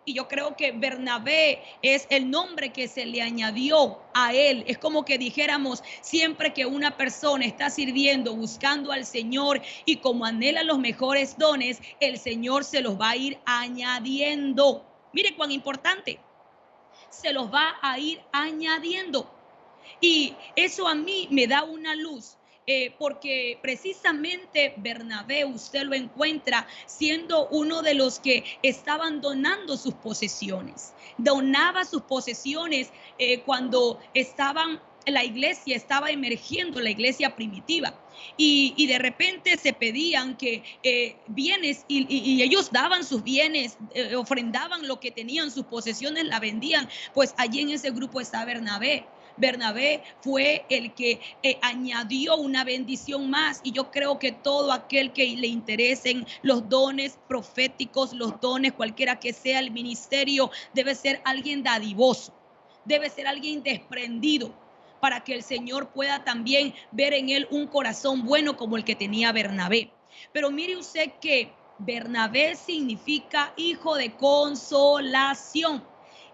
Y yo creo que Bernabé es el nombre que se le añadió a él. Es como que dijéramos, siempre que una persona está sirviendo, buscando al Señor y como anhela los mejores dones, el Señor se los va a ir añadiendo. Mire cuán importante. Se los va a ir añadiendo. Y eso a mí me da una luz. Porque precisamente Bernabé usted lo encuentra siendo uno de los que estaban donando sus posesiones. Donaba sus posesiones cuando la iglesia estaba emergiendo, la iglesia primitiva. Y de repente se pedían que bienes y ellos daban sus bienes, ofrendaban lo que tenían, sus posesiones la vendían. Pues allí en ese grupo está Bernabé. Bernabé fue el que añadió una bendición más, y yo creo que todo aquel que le interesen los dones proféticos, los dones cualquiera que sea el ministerio, debe ser alguien dadivoso, debe ser alguien desprendido, para que el Señor pueda también ver en él un corazón bueno como el que tenía Bernabé. Pero mire usted que Bernabé significa hijo de consolación,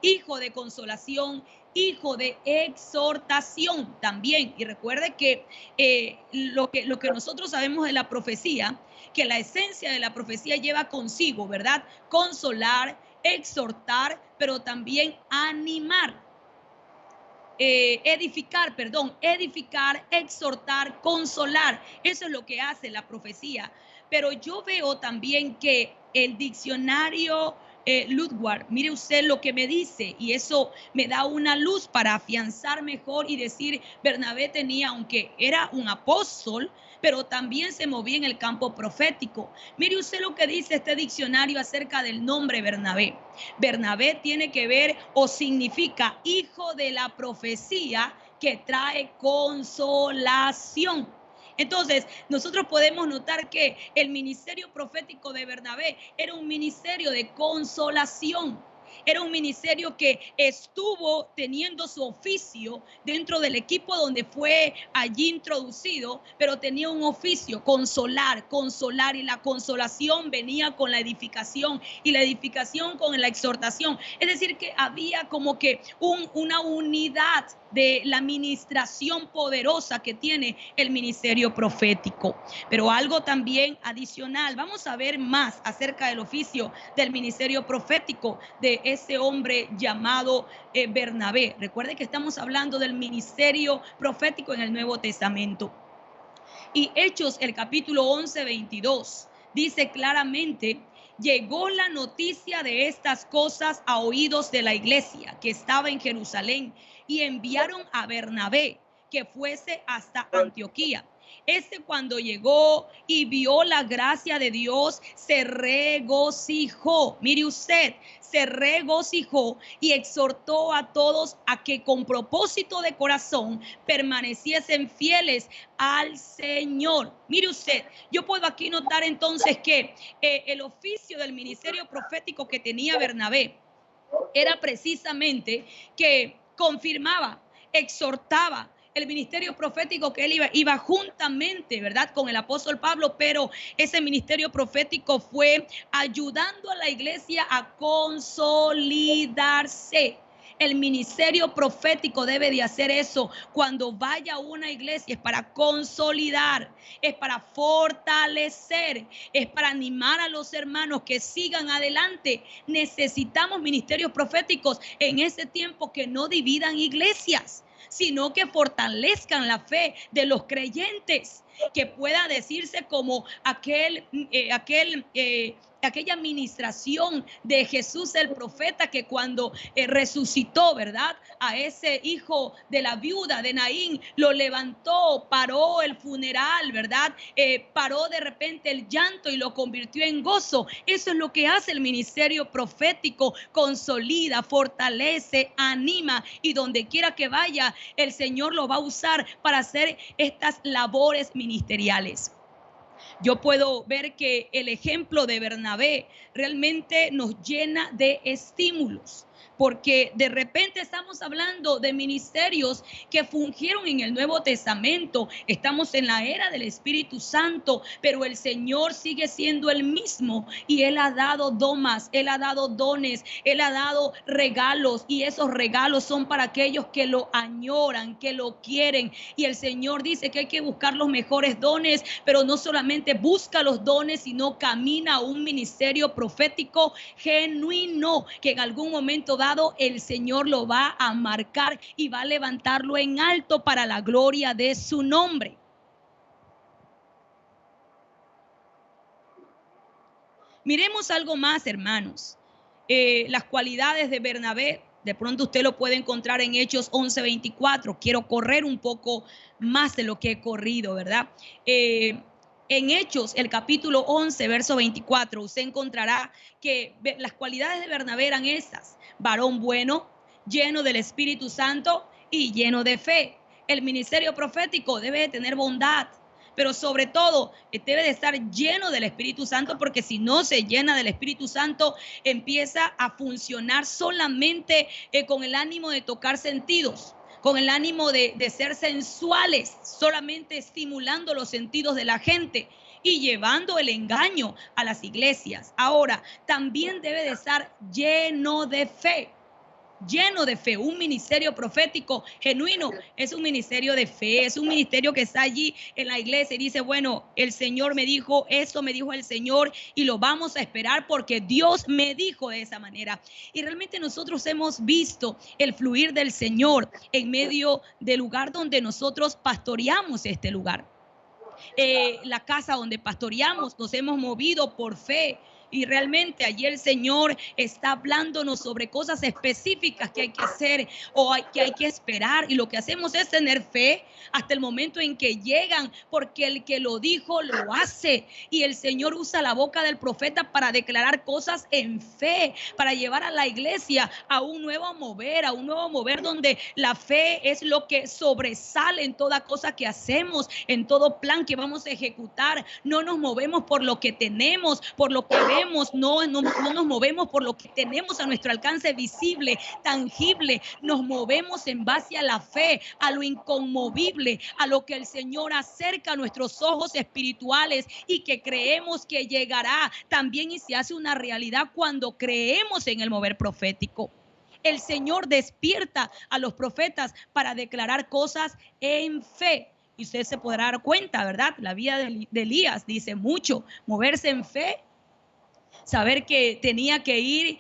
hijo de consolación, hijo de exhortación también. Y recuerde que lo que nosotros sabemos de la profecía, que la esencia de la profecía lleva consigo, ¿verdad? Consolar, exhortar, pero también animar. Edificar, exhortar, consolar. Eso es lo que hace la profecía. Pero yo veo también que el diccionario Ludward, mire usted lo que me dice, y eso me da una luz para afianzar mejor y decir, Bernabé tenía, aunque era un apóstol, pero también se movía en el campo profético. Mire usted lo que dice este diccionario acerca del nombre Bernabé. Bernabé tiene que ver o significa hijo de la profecía que trae consolación. Entonces, nosotros podemos notar que el ministerio profético de Bernabé era un ministerio de consolación. Era un ministerio que estuvo teniendo su oficio dentro del equipo donde fue allí introducido, pero tenía un oficio, consolar, y la consolación venía con la edificación y la edificación con la exhortación. Es decir, que había como que una unidad de la ministración poderosa que tiene el ministerio profético. Pero algo también adicional, vamos a ver más acerca del oficio del ministerio profético de ese hombre llamado Bernabé. Recuerde que estamos hablando del ministerio profético en el Nuevo Testamento. Y Hechos, el capítulo 11, 22, dice claramente: llegó la noticia de estas cosas a oídos de la iglesia que estaba en Jerusalén, y enviaron a Bernabé que fuese hasta Antioquía. Cuando llegó y vio la gracia de Dios, se regocijó. Mire usted, se regocijó y exhortó a todos a que con propósito de corazón permaneciesen fieles al Señor. Mire usted, yo puedo aquí notar entonces que el oficio del ministerio profético que tenía Bernabé era precisamente que confirmaba, exhortaba. El ministerio profético que él iba juntamente, ¿verdad?, con el apóstol Pablo, pero ese ministerio profético fue ayudando a la iglesia a consolidarse. El ministerio profético debe de hacer eso cuando vaya a una iglesia. Es para consolidar, es para fortalecer, es para animar a los hermanos que sigan adelante. Necesitamos ministerios proféticos en ese tiempo que no dividan iglesias, sino que fortalezcan la fe de los creyentes, que pueda decirse como aquella administración de Jesús el profeta, que cuando resucitó, ¿verdad?, a ese hijo de la viuda de Naín, lo levantó, paró el funeral, ¿verdad?, paró de repente el llanto y lo convirtió en gozo. Eso es lo que hace el ministerio profético: consolida, fortalece, anima, y donde quiera que vaya, el Señor lo va a usar para hacer estas labores ministeriales. Yo puedo ver que el ejemplo de Bernabé realmente nos llena de estímulos, porque de repente estamos hablando de ministerios que fungieron en el Nuevo Testamento. Estamos en la era del Espíritu Santo, pero el Señor sigue siendo el mismo, y Él ha dado domas, Él ha dado dones, Él ha dado regalos, y esos regalos son para aquellos que lo añoran, que lo quieren. Y el Señor dice que hay que buscar los mejores dones, pero no solamente busca los dones, sino camina a un ministerio profético genuino, que en algún momento dado el Señor lo va a marcar y va a levantarlo en alto para la gloria de su nombre. Miremos algo más, hermanos. Las cualidades de Bernabé, de pronto usted lo puede encontrar en Hechos 11:24. Quiero correr un poco más de lo que he corrido, ¿verdad? En Hechos, el capítulo 11, verso 24, usted encontrará que las cualidades de Bernabé eran estas: varón bueno, lleno del Espíritu Santo y lleno de fe. El ministerio profético debe de tener bondad, pero sobre todo debe de estar lleno del Espíritu Santo, porque si no se llena del Espíritu Santo, empieza a funcionar solamente con el ánimo de tocar sentidos, con el ánimo de ser sensuales, solamente estimulando los sentidos de la gente y llevando el engaño a las iglesias. Ahora, también debe de estar lleno de fe. Lleno de fe. Un ministerio profético genuino es un ministerio de fe, es un ministerio que está allí en la iglesia y dice: bueno, el Señor me dijo esto, me dijo el Señor, y lo vamos a esperar porque Dios me dijo de esa manera. Y realmente nosotros hemos visto el fluir del Señor en medio del lugar donde nosotros pastoreamos este lugar. La casa donde pastoreamos, nos hemos movido por fe. Y realmente allí el Señor está hablándonos sobre cosas específicas que hay que hacer o que hay que esperar. Y lo que hacemos es tener fe hasta el momento en que llegan, porque el que lo dijo lo hace. Y el Señor usa la boca del profeta para declarar cosas en fe, para llevar a la iglesia a un nuevo mover donde la fe es lo que sobresale en toda cosa que hacemos, en todo plan que vamos a ejecutar. No nos movemos por lo que tenemos, por lo que vemos. No nos movemos por lo que tenemos a nuestro alcance visible, tangible. Nos movemos en base a la fe, a lo inconmovible, a lo que el Señor acerca a nuestros ojos espirituales y que creemos que llegará también y se hace una realidad cuando creemos en el mover profético. El Señor despierta a los profetas para declarar cosas en fe. Y usted se podrá dar cuenta, ¿verdad? La vida de Elías dice mucho, moverse en fe, saber que tenía que ir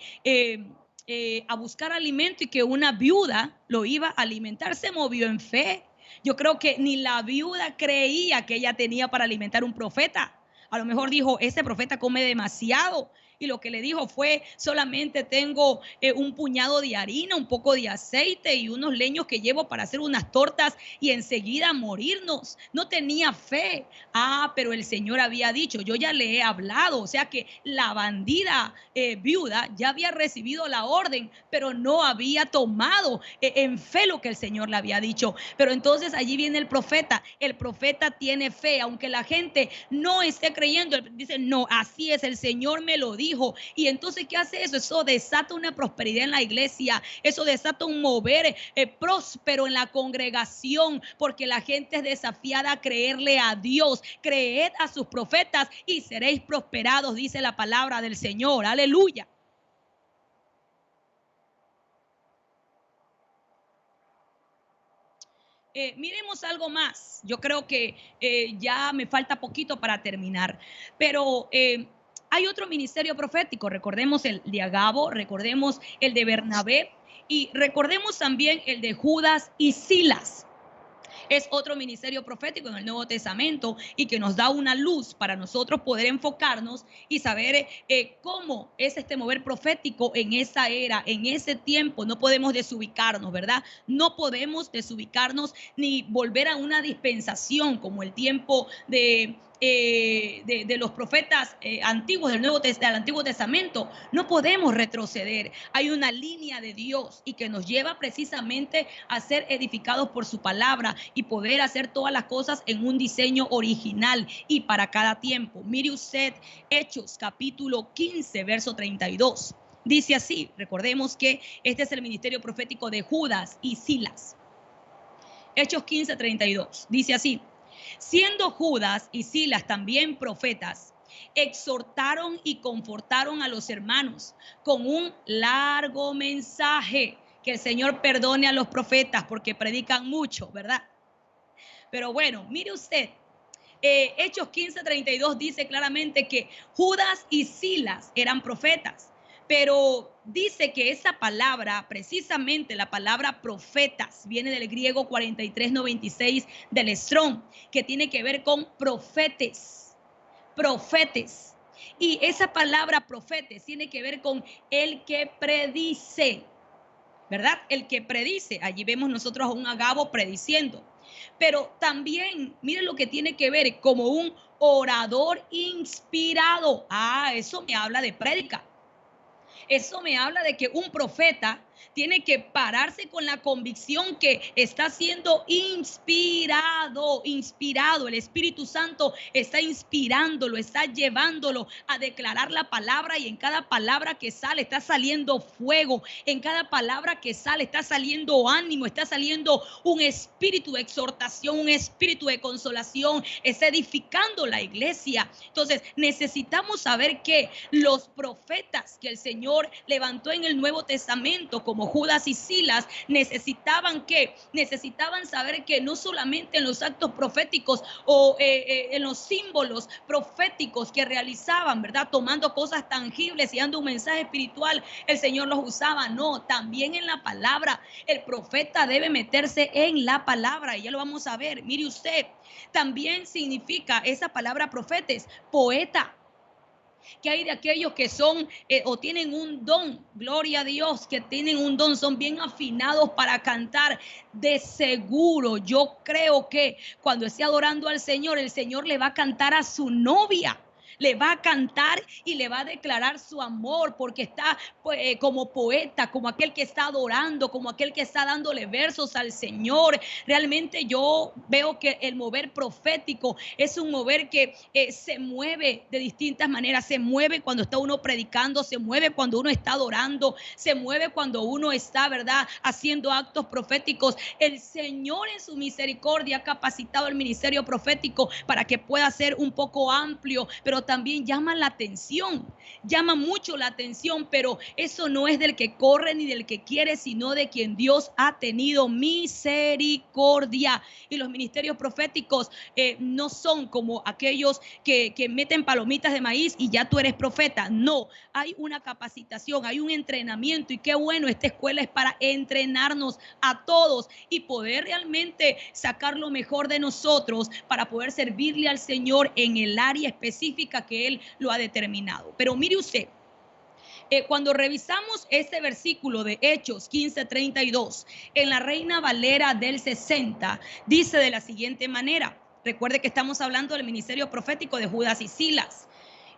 a buscar alimento y que una viuda lo iba a alimentar, se movió en fe. Yo creo que ni la viuda creía que ella tenía para alimentar un profeta. A lo mejor dijo, ese profeta come demasiado. Y lo que le dijo fue, solamente tengo un puñado de harina, un poco de aceite y unos leños que llevo para hacer unas tortas y enseguida morirnos. No tenía fe. Pero el Señor había dicho, yo ya le he hablado. O sea que la bandida viuda ya había recibido la orden, pero no había tomado en fe lo que el Señor le había dicho. Pero entonces allí viene el profeta. El profeta tiene fe, aunque la gente no esté creyendo. Dice, no, así es, el Señor me lo dijo. Y entonces, ¿qué hace eso? Eso desata una prosperidad en la iglesia. Eso desata un mover próspero en la congregación, porque la gente es desafiada a creerle a Dios. Creed a sus profetas y seréis prosperados, dice la palabra del Señor. Aleluya. Miremos algo más. Yo creo que ya me falta poquito para terminar, pero hay otro ministerio profético. Recordemos el de Agabo, recordemos el de Bernabé y recordemos también el de Judas y Silas. Es otro ministerio profético en el Nuevo Testamento y que nos da una luz para nosotros poder enfocarnos y saber cómo es este mover profético en esa era, en ese tiempo. No podemos desubicarnos, ¿verdad? No podemos desubicarnos ni volver a una dispensación como el tiempo de los profetas antiguos del Antiguo Testamento. No podemos retroceder. Hay una línea de Dios y que nos lleva precisamente a ser edificados por su palabra y poder hacer todas las cosas en un diseño original y para cada tiempo. Mire usted Hechos capítulo 15 verso 32. Dice así, recordemos que este es el ministerio profético de Judas y Silas. Hechos 15, 32. Dice así: siendo Judas y Silas también profetas, exhortaron y confortaron a los hermanos con un largo mensaje. Que el Señor perdone a los profetas porque predican mucho, ¿verdad? Pero bueno, mire usted, Hechos 15, 32 dice claramente que Judas y Silas eran profetas. Pero dice que esa palabra, precisamente la palabra profetas, viene del griego 4396 del Strong, que tiene que ver con profetes. Profetes. Y esa palabra profetes tiene que ver con el que predice, ¿verdad? El que predice. Allí vemos nosotros a un Agabo prediciendo. Pero también, miren lo que tiene que ver como un orador inspirado. Eso me habla de prédica. Eso me habla de que un profeta tiene que pararse con la convicción que está siendo inspirado. El Espíritu Santo está inspirándolo, está llevándolo a declarar la palabra, y en cada palabra que sale está saliendo fuego, en cada palabra que sale está saliendo ánimo, está saliendo un espíritu de exhortación, un espíritu de consolación, está edificando la iglesia. Entonces necesitamos saber que los profetas que el Señor levantó en el Nuevo Testamento, como Judas y Silas, necesitaban saber que no solamente en los actos proféticos o en los símbolos proféticos que realizaban, ¿verdad? Tomando cosas tangibles y dando un mensaje espiritual, el Señor los usaba. No, también en la palabra. El profeta debe meterse en la palabra y ya lo vamos a ver. Mire usted, también significa esa palabra profetes, poeta. Que hay de aquellos que son o tienen un don, gloria a Dios, que tienen un don, son bien afinados para cantar. De seguro, yo creo que cuando esté adorando al Señor, el Señor le va a cantar a su novia. Le va a cantar y le va a declarar su amor, porque está como poeta, como aquel que está adorando, como aquel que está dándole versos al Señor. Realmente yo veo que el mover profético es un mover que se mueve de distintas maneras. Se mueve cuando está uno predicando, se mueve cuando uno está adorando, se mueve cuando uno está, ¿verdad?, haciendo actos proféticos. El Señor en su misericordia ha capacitado el ministerio profético para que pueda ser un poco amplio, pero también llaman la atención, llama mucho la atención, pero eso no es del que corre ni del que quiere, sino de quien Dios ha tenido misericordia. Y los ministerios proféticos no son como aquellos que meten palomitas de maíz y ya tú eres profeta. No, hay una capacitación, hay un entrenamiento, y qué bueno, esta escuela es para entrenarnos a todos y poder realmente sacar lo mejor de nosotros para poder servirle al Señor en el área específica que Él lo ha determinado. Pero mire usted, cuando revisamos este versículo de Hechos 15:32 en la Reina Valera del 60, dice de la siguiente manera. Recuerde que estamos hablando del ministerio profético de Judas y Silas.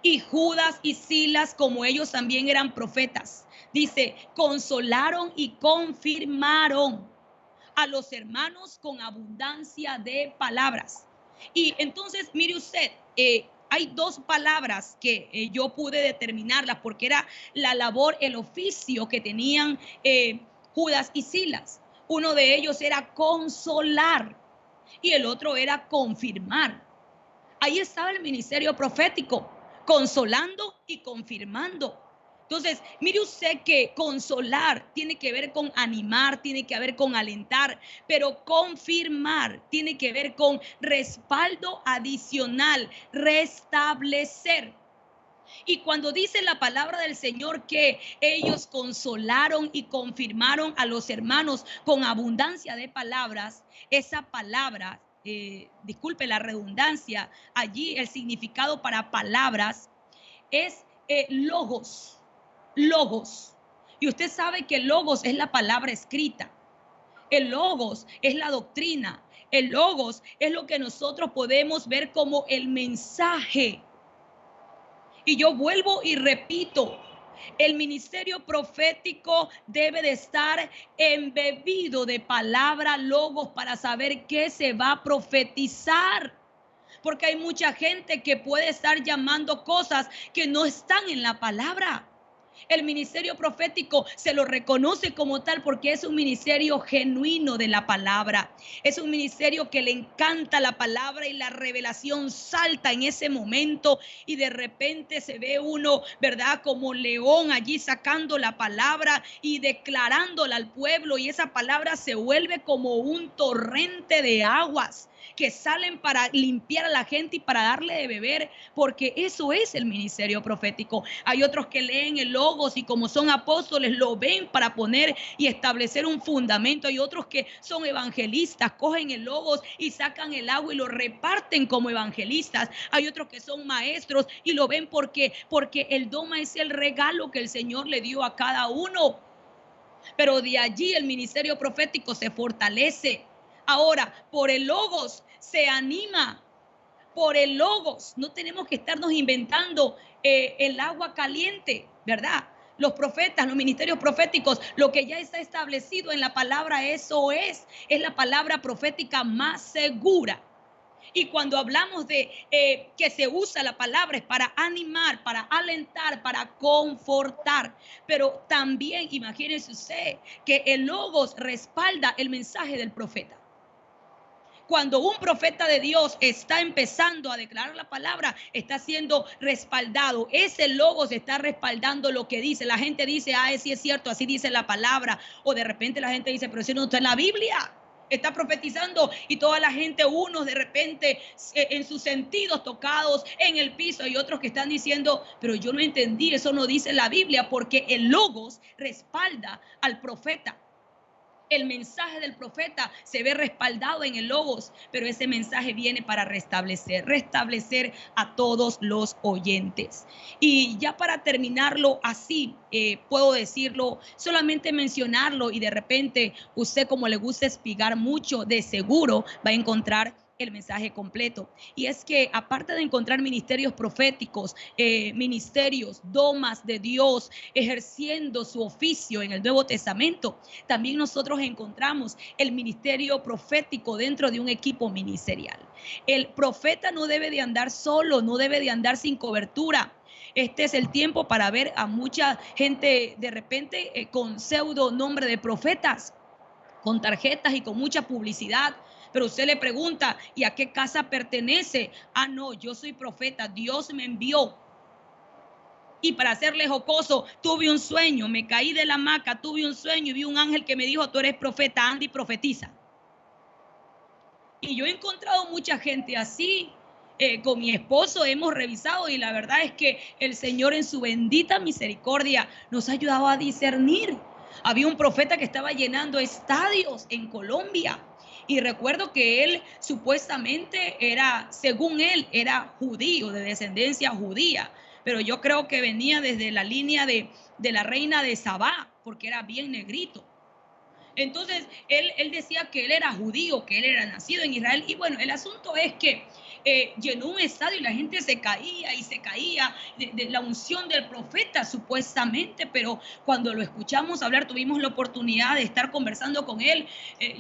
Y Judas y Silas, como ellos también eran profetas, dice, consolaron y confirmaron a los hermanos con abundancia de palabras. Y entonces, mire usted, hay dos palabras que yo pude determinarlas porque era la labor, el oficio que tenían Judas y Silas. Uno de ellos era consolar y el otro era confirmar. Ahí estaba el ministerio profético, consolando y confirmando. Entonces, mire usted que consolar tiene que ver con animar, tiene que ver con alentar, pero confirmar tiene que ver con respaldo adicional, restablecer. Y cuando dice la palabra del Señor que ellos consolaron y confirmaron a los hermanos con abundancia de palabras, esa palabra, disculpe la redundancia, allí el significado para palabras es logos. Logos. Y usted sabe que el logos es la palabra escrita. El logos es la doctrina. El logos es lo que nosotros podemos ver como el mensaje. Y yo vuelvo y repito, el ministerio profético debe de estar embebido de palabra logos para saber qué se va a profetizar. Porque hay mucha gente que puede estar llamando cosas que no están en la palabra. El ministerio profético se lo reconoce como tal porque es un ministerio genuino de la palabra. Es un ministerio que le encanta la palabra y la revelación salta en ese momento y de repente se ve uno, ¿verdad? Como león allí sacando la palabra y declarándola al pueblo, y esa palabra se vuelve como un torrente de aguas que salen para limpiar a la gente y para darle de beber, porque eso es el ministerio profético. Hay otros que leen el logos y como son apóstoles lo ven para poner y establecer un fundamento. Hay otros que son evangelistas, cogen el logos y sacan el agua y lo reparten como evangelistas. Hay otros que son maestros y lo ven porque el doma es el regalo que el Señor le dio a cada uno. Pero de allí el ministerio profético se fortalece. Ahora, por el logos se anima, por el logos. No tenemos que estarnos inventando el agua caliente, ¿verdad? Los profetas, los ministerios proféticos, lo que ya está establecido en la palabra, eso es la palabra profética más segura. Y cuando hablamos de que se usa la palabra es para animar, para alentar, para confortar. Pero también imagínense usted que el logos respalda el mensaje del profeta. Cuando un profeta de Dios está empezando a declarar la palabra, está siendo respaldado. Ese logos está respaldando lo que dice. La gente dice, sí es cierto, así dice la palabra. O de repente la gente dice, pero eso no está en la Biblia. Está profetizando y toda la gente, unos de repente en sus sentidos tocados en el piso, y otros que están diciendo, pero yo no entendí, eso no dice la Biblia, porque el logos respalda al profeta. El mensaje del profeta se ve respaldado en el logos, pero ese mensaje viene para restablecer a todos los oyentes. Y ya para terminarlo así, puedo decirlo, solamente mencionarlo, y de repente usted, como le gusta espigar mucho, de seguro va a encontrar el mensaje completo. Y es que aparte de encontrar ministerios proféticos, ministerios, domas de Dios ejerciendo su oficio en el Nuevo Testamento, también nosotros encontramos el ministerio profético dentro de un equipo ministerial. El profeta no debe de andar solo, no debe de andar sin cobertura. Este es el tiempo para ver a mucha gente de repente con pseudo nombre de profetas, con tarjetas y con mucha publicidad, Pero usted le pregunta, ¿y a qué casa pertenece? Ah, no, yo soy profeta, Dios me envió. Y para hacerle jocoso, tuve un sueño, me caí de la hamaca, tuve un sueño y vi un ángel que me dijo, tú eres profeta, anda y profetiza. Y yo he encontrado mucha gente así. Con mi esposo hemos revisado y la verdad es que el Señor en su bendita misericordia nos ha ayudado a discernir. Había un profeta que estaba llenando estadios en Colombia y recuerdo que él supuestamente era, según él, era judío, de descendencia judía, pero yo creo que venía desde la línea de la reina de Sabá, porque era bien negrito. Entonces, él decía que él era judío, que él era nacido en Israel. Y bueno, el asunto es que llenó un estadio y la gente se caía de la unción del profeta, supuestamente. Pero cuando lo escuchamos hablar, tuvimos la oportunidad de estar conversando con él.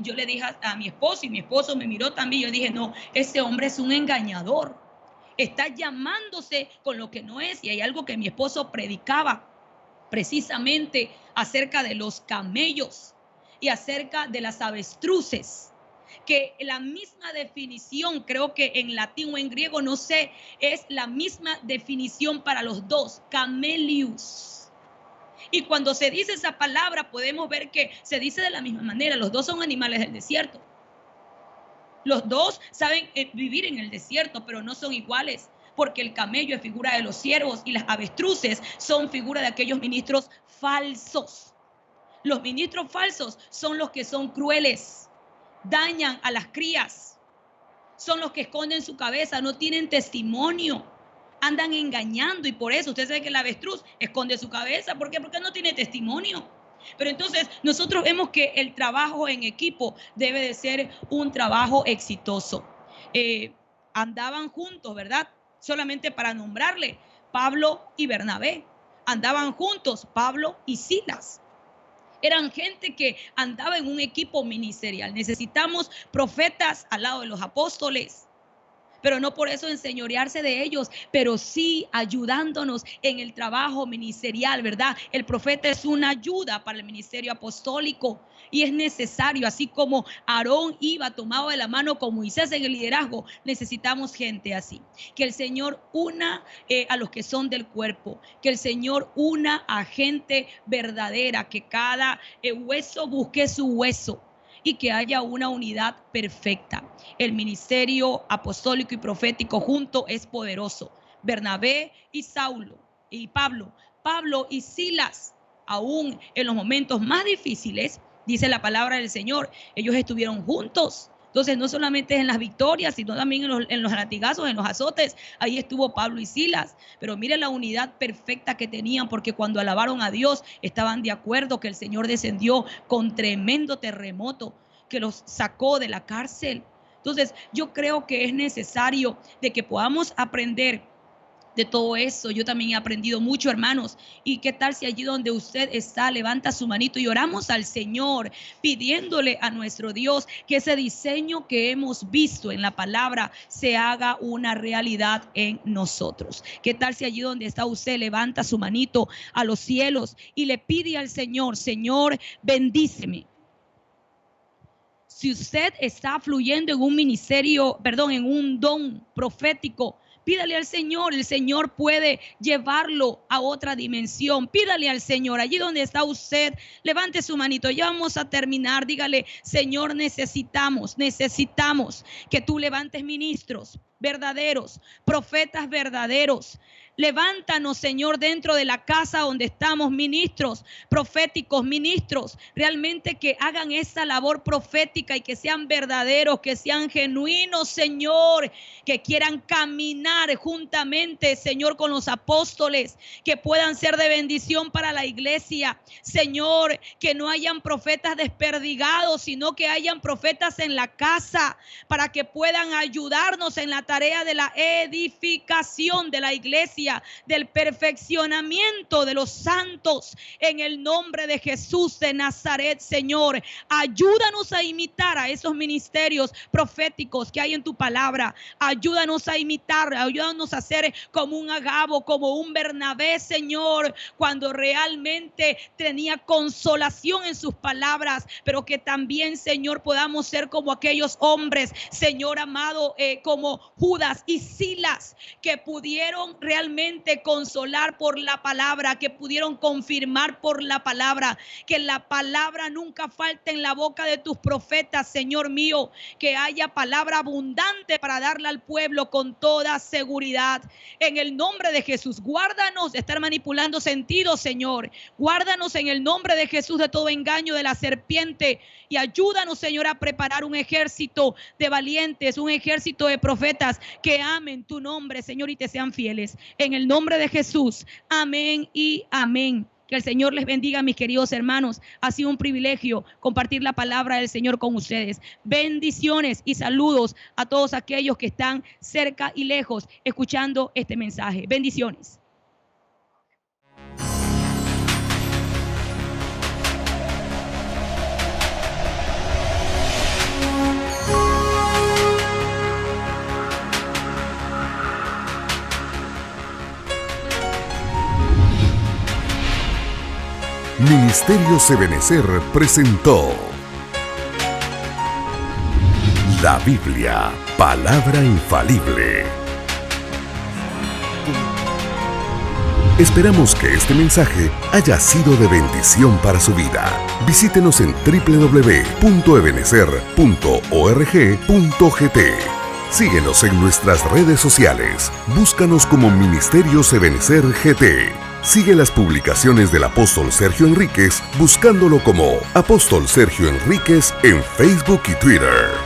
Yo le dije a mi esposo y mi esposo me miró también. Yo dije, no, ese hombre es un engañador. Está llamándose con lo que no es. Y hay algo que mi esposo predicaba precisamente acerca de los camellos y acerca de las avestruces, que la misma definición, creo que en latín o en griego, no sé, es la misma definición para los dos, camelius. Y cuando se dice esa palabra, podemos ver que se dice de la misma manera, los dos son animales del desierto. Los dos saben vivir en el desierto, pero no son iguales, porque el camello es figura de los siervos y las avestruces son figura de aquellos ministros falsos. Los ministros falsos son los que son crueles, dañan a las crías, son los que esconden su cabeza, no tienen testimonio, andan engañando y por eso usted sabe que el avestruz esconde su cabeza. ¿Por qué? Porque no tiene testimonio. Pero entonces nosotros vemos que el trabajo en equipo debe de ser un trabajo exitoso. Andaban juntos, ¿verdad? Solamente para nombrarle, Pablo y Bernabé. Andaban juntos, Pablo y Silas. Eran gente que andaba en un equipo ministerial. Necesitamos profetas al lado de los apóstoles, pero no por eso enseñorearse de ellos, pero sí ayudándonos en el trabajo ministerial, ¿verdad? El profeta es una ayuda para el ministerio apostólico y es necesario, así como Aarón iba tomado de la mano con Moisés en el liderazgo, necesitamos gente así. Que el Señor una a los que son del cuerpo, que el Señor una a gente verdadera, que cada hueso busque su hueso y que haya una unidad perfecta. El ministerio apostólico y profético junto es poderoso. Bernabé y Saulo y Pablo y Silas, aún en los momentos más difíciles, dice la palabra del Señor, ellos estuvieron juntos. Entonces no solamente en las victorias, sino también en los latigazos, en los azotes, ahí estuvo Pablo y Silas. Pero mire la unidad perfecta que tenían, porque cuando alabaron a Dios estaban de acuerdo que el Señor descendió con tremendo terremoto que los sacó de la cárcel. Entonces yo creo que es necesario de que podamos aprender de todo eso. Yo también he aprendido mucho, hermanos. ¿Y qué tal si allí donde usted está, levanta su manito y oramos al Señor, pidiéndole a nuestro Dios que ese diseño que hemos visto en la palabra se haga una realidad en nosotros? ¿Qué tal si allí donde está usted levanta su manito a los cielos y le pide al Señor, Señor, bendíceme? Si usted está fluyendo en un ministerio, en un don profético, pídale al Señor, el Señor puede llevarlo a otra dimensión. Pídale al Señor, allí donde está usted, levante su manito, ya vamos a terminar, dígale, Señor, necesitamos que tú levantes ministros verdaderos, profetas verdaderos. Levántanos, Señor, dentro de la casa donde estamos, ministros proféticos, ministros realmente que hagan esa labor profética y que sean verdaderos, que sean genuinos, Señor, que quieran caminar juntamente, Señor, con los apóstoles, que puedan ser de bendición para la iglesia, Señor, que no hayan profetas desperdigados, sino que hayan profetas en la casa para que puedan ayudarnos en la tarea de la edificación de la iglesia. iglesia, del perfeccionamiento de los santos. En el nombre de Jesús de Nazaret, Señor, ayúdanos a imitar a esos ministerios proféticos que hay en tu palabra. Ayúdanos a imitar, ayúdanos a ser como un Agabo, como un Bernabé, Señor, cuando realmente tenía consolación en sus palabras, pero que también, Señor, podamos ser como aquellos hombres, Señor amado, como Judas y Silas, que pudieron realmente consolar por la palabra, que pudieron confirmar por la palabra. Que la palabra nunca falte en la boca de tus profetas, Señor mío, que haya palabra abundante para darla al pueblo con toda seguridad. En el nombre de Jesús, guárdanos de estar manipulando sentidos, Señor. Guárdanos en el nombre de Jesús de todo engaño de la serpiente, y ayúdanos, Señor, a preparar un ejército de valientes, un ejército de profetas que amen tu nombre, Señor, y te sean fieles. En el nombre de Jesús, amén y amén. Que el Señor les bendiga, mis queridos hermanos. Ha sido un privilegio compartir la palabra del Señor con ustedes. Bendiciones y saludos a todos aquellos que están cerca y lejos escuchando este mensaje. Bendiciones. Ministerios Ebenecer presentó la Biblia, palabra infalible. Esperamos que este mensaje haya sido de bendición para su vida. Visítenos en www.ebenecer.org.gt. Síguenos en nuestras redes sociales. Búscanos como Ministerios Ebenecer GT. Sigue las publicaciones del apóstol Sergio Enríquez buscándolo como Apóstol Sergio Enríquez en Facebook y Twitter.